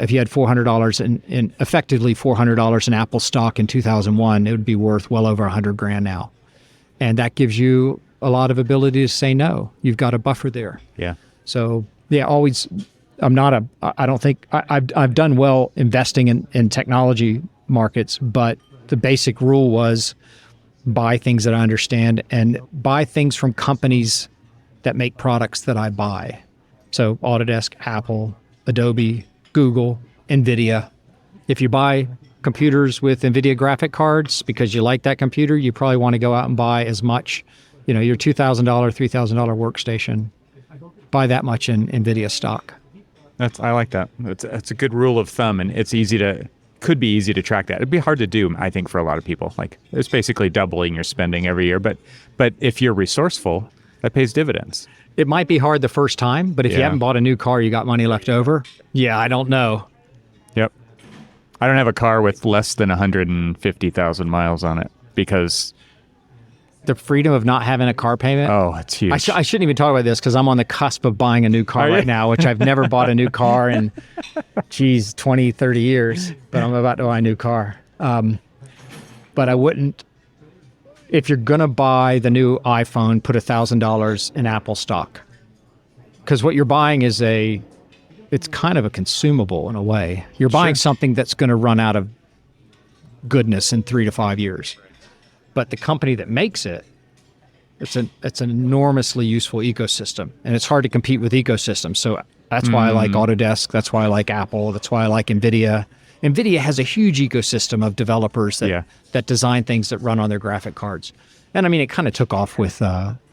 If you had $400 in effectively $400 in Apple stock in 2001, it would be worth well over $100,000 now. And that gives you a lot of ability to say no. You've got a buffer there. Yeah. So always, I don't think I've done well investing in technology markets, but the basic rule was buy things that I understand and buy things from companies that make products that I buy. So Autodesk, Apple, Adobe, Google, NVIDIA. If you buy computers with NVIDIA graphic cards because you like that computer, you probably want to go out and buy as much, your $2,000, $3,000 workstation, buy that much in NVIDIA stock. I like that. It's a good rule of thumb, and could be easy to track that. It'd be hard to do, I think, for a lot of people. Like, it's basically doubling your spending every year, but if you're resourceful, that pays dividends. It might be hard the first time, but if you haven't bought a new car, you got money left over. I don't know. Yep. I don't have a car with less than 150,000 miles on it because the freedom of not having a car payment. Oh, it's huge. I shouldn't even talk about this because I'm on the cusp of buying a new car right now, which I've never bought a new car in, 20, 30 years, but I'm about to buy a new car. But I wouldn't. If you're going to buy the new iPhone, put $1,000 in Apple stock. Because what you're buying is it's kind of a consumable in a way. You're buying something that's going to run out of goodness in 3 to 5 years. But the company that makes it, it's an enormously useful ecosystem. And it's hard to compete with ecosystems. So that's why I like Autodesk. That's why I like Apple. That's why I like NVIDIA. NVIDIA has a huge ecosystem of developers that design things that run on their graphic cards. And it kind of took off with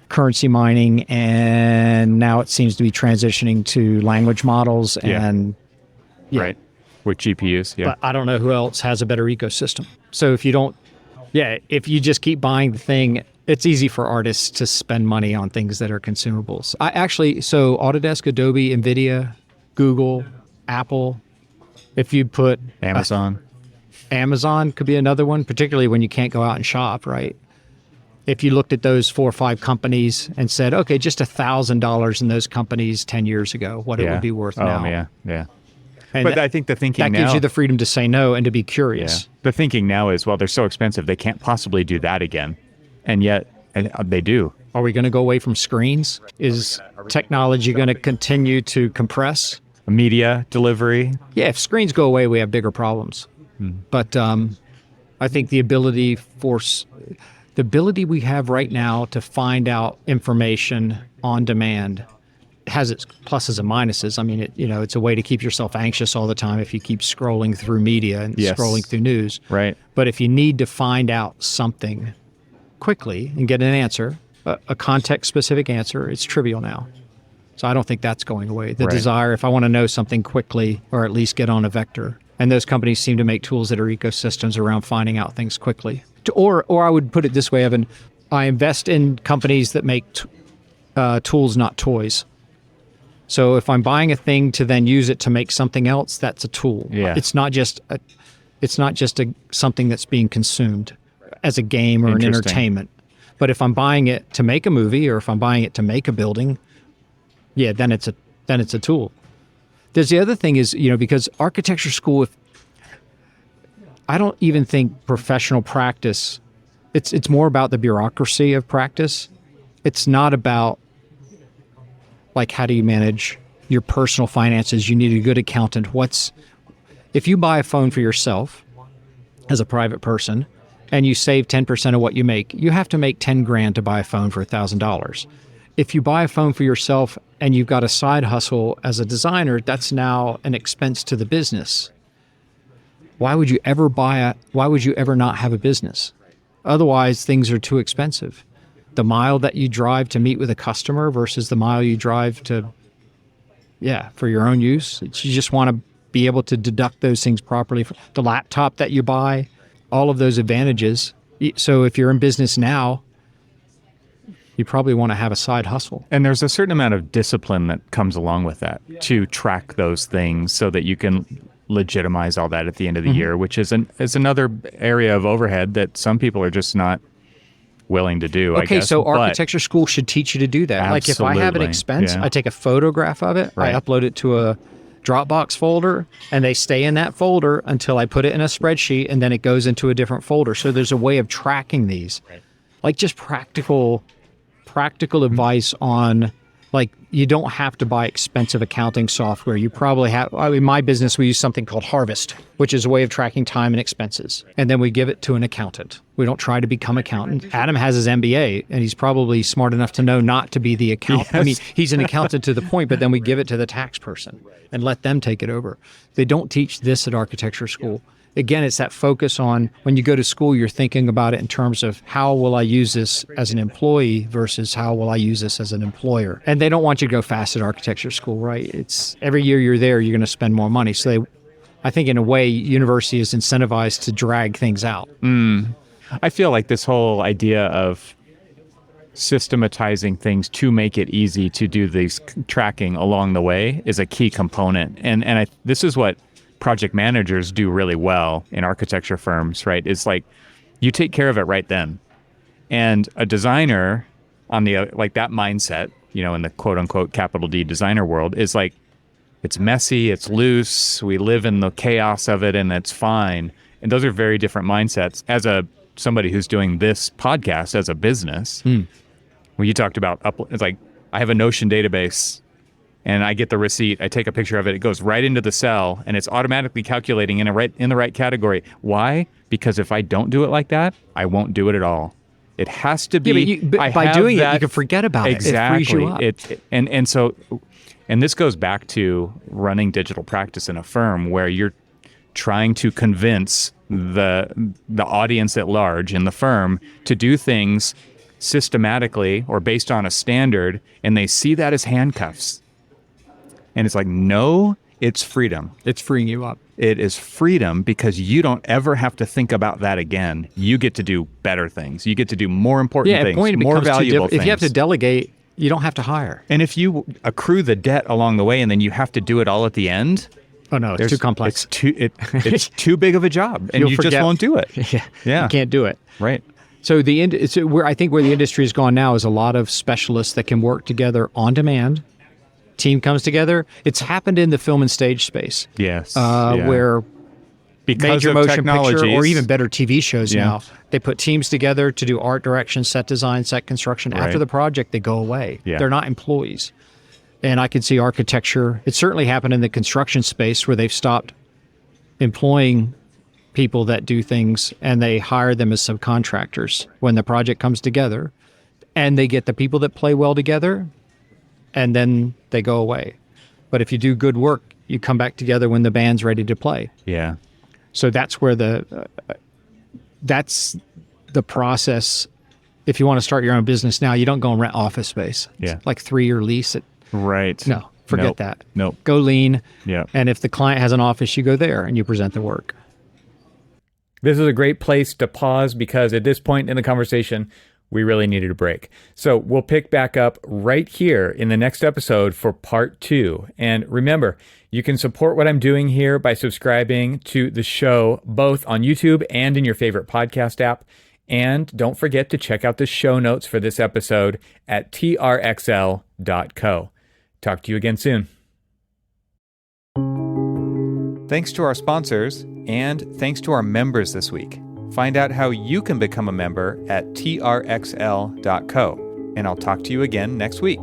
currency mining, and now it seems to be transitioning to language models and right, with GPUs. But I don't know who else has a better ecosystem. So if you just keep buying the thing, it's easy for artists to spend money on things that are consumables. So Autodesk, Adobe, NVIDIA, Google, Apple. If you put Amazon could be another one, particularly when you can't go out and shop, right? If you looked at those 4 or 5 companies and said, okay, just $1,000 in those companies 10 years ago, what it would be worth now. Yeah. And but I think the thinking that now gives you the freedom to say no and to be curious. Yeah. The thinking now is, well, they're so expensive, they can't possibly do that again. And yet they do. Are we going to go away from screens? Is technology going to continue to compress? Media delivery. Yeah, if screens go away, we have bigger problems. But I think the ability we have right now to find out information on demand has its pluses and minuses. I mean, it's a way to keep yourself anxious all the time if you keep scrolling through media and scrolling through news. Right. But if you need to find out something quickly and get an answer, a context-specific answer, it's trivial now. So I don't think that's going away. The desire, if I want to know something quickly or at least get on a vector. And those companies seem to make tools that are ecosystems around finding out things quickly. Or I would put it this way, Evan, I invest in companies that make tools, not toys. So if I'm buying a thing to then use it to make something else, that's a tool. Yeah. It's not just something that's being consumed as a game or an entertainment. But if I'm buying it to make a movie or if I'm buying it to make a building, then it's a tool. There's the other thing is, because architecture school, I don't even think professional practice, it's more about the bureaucracy of practice. It's not about like, how do you manage your personal finances? You need a good accountant. If you buy a phone for yourself as a private person and you save 10% of what you make, you have to make 10 grand to buy a phone for $1,000. If you buy a phone for yourself and you've got a side hustle as a designer, that's now an expense to the business. Why would you ever not have a business? Otherwise, things are too expensive. The mile that you drive to meet with a customer versus the mile you drive for your own use. You just want to be able to deduct those things properly. The laptop that you buy, all of those advantages. So if you're in business now, you probably want to have a side hustle. And there's a certain amount of discipline that comes along with that to track those things so that you can legitimize all that at the end of the year, which is another area of overhead that some people are just not willing to do, I guess. Okay, so architecture school should teach you to do that. Absolutely. Like if I have an expense, I take a photograph of it, I upload it to a Dropbox folder, and they stay in that folder until I put it in a spreadsheet, and then it goes into a different folder. So there's a way of tracking these. Like just practical advice on, like, you don't have to buy expensive accounting software. You probably have, in my business, we use something called Harvest, which is a way of tracking time and expenses. And then we give it to an accountant. We don't try to become accountant. Adam has his MBA, and he's probably smart enough to know not to be the accountant. Yes. I mean, he's an accountant to the point, but then we give it to the tax person and let them take it over. They don't teach this at architecture school. Again, it's that focus on when you go to school, you're thinking about it in terms of how will I use this as an employee versus how will I use this as an employer. And they don't want you to go fast at architecture school, right? It's every year you're there, you're going to spend more money. So I think in a way, university is incentivized to drag things out. I feel like this whole idea of systematizing things to make it easy to do these tracking along the way is a key component. And this is what project managers do really well in architecture firms, right? It's like you take care of it right then. And a designer on the, like that mindset, in the quote unquote capital D designer world is like, it's messy, it's loose, we live in the chaos of it and it's fine. And those are very different mindsets. As somebody who's doing this podcast as a business, when you talked about, it's like, I have a Notion database and I get the receipt, I take a picture of it, it goes right into the cell, and it's automatically calculating in the right category. Why? Because if I don't do it like that, I won't do it at all. It has to be. But by doing it, you can forget about it. It frees you up. And this goes back to running digital practice in a firm where you're trying to convince the audience at large in the firm to do things systematically or based on a standard, and they see that as handcuffs. And it's like, no, it's freedom. It's freeing you up. It is freedom because you don't ever have to think about that again. You get to do better things. You get to do more important things, more valuable things. If you have to delegate, you don't have to hire. And if you accrue the debt along the way and then you have to do it all at the end, oh no, it's too complex. It's too big of a job, and you just won't do it. Yeah, you can't do it. Right. So I think where the industry has gone now is a lot of specialists that can work together on demand. Team comes together. It's happened in the film and stage space. Yes. Where because major of motion picture or even better TV shows Yeah. now, they put teams together to do art direction, set design, set construction. Right. After the project, they go away. Yeah. They're not employees. And I can see architecture. It certainly happened in the construction space where they've stopped employing people that do things, and they hire them as subcontractors when the project comes together, and they get the people that play well together, and then they go away. But if you do good work, you come back together when the band's ready to play. Yeah. So that's where that's the process. If you want to start your own business now, you don't go and rent office space. Yeah. It's like 3-year lease. Right. No, forget Nope. that. Nope. Go lean. Yeah. And if the client has an office, you go there and you present the work. This is a great place to pause because at this point in the conversation, we really needed a break. So we'll pick back up right here in the next episode for part 2. And remember, you can support what I'm doing here by subscribing to the show both on YouTube and in your favorite podcast app. And don't forget to check out the show notes for this episode at trxl.co. Talk to you again soon. Thanks to our sponsors, and thanks to our members this week. Find out how you can become a member at trxl.co. And I'll talk to you again next week.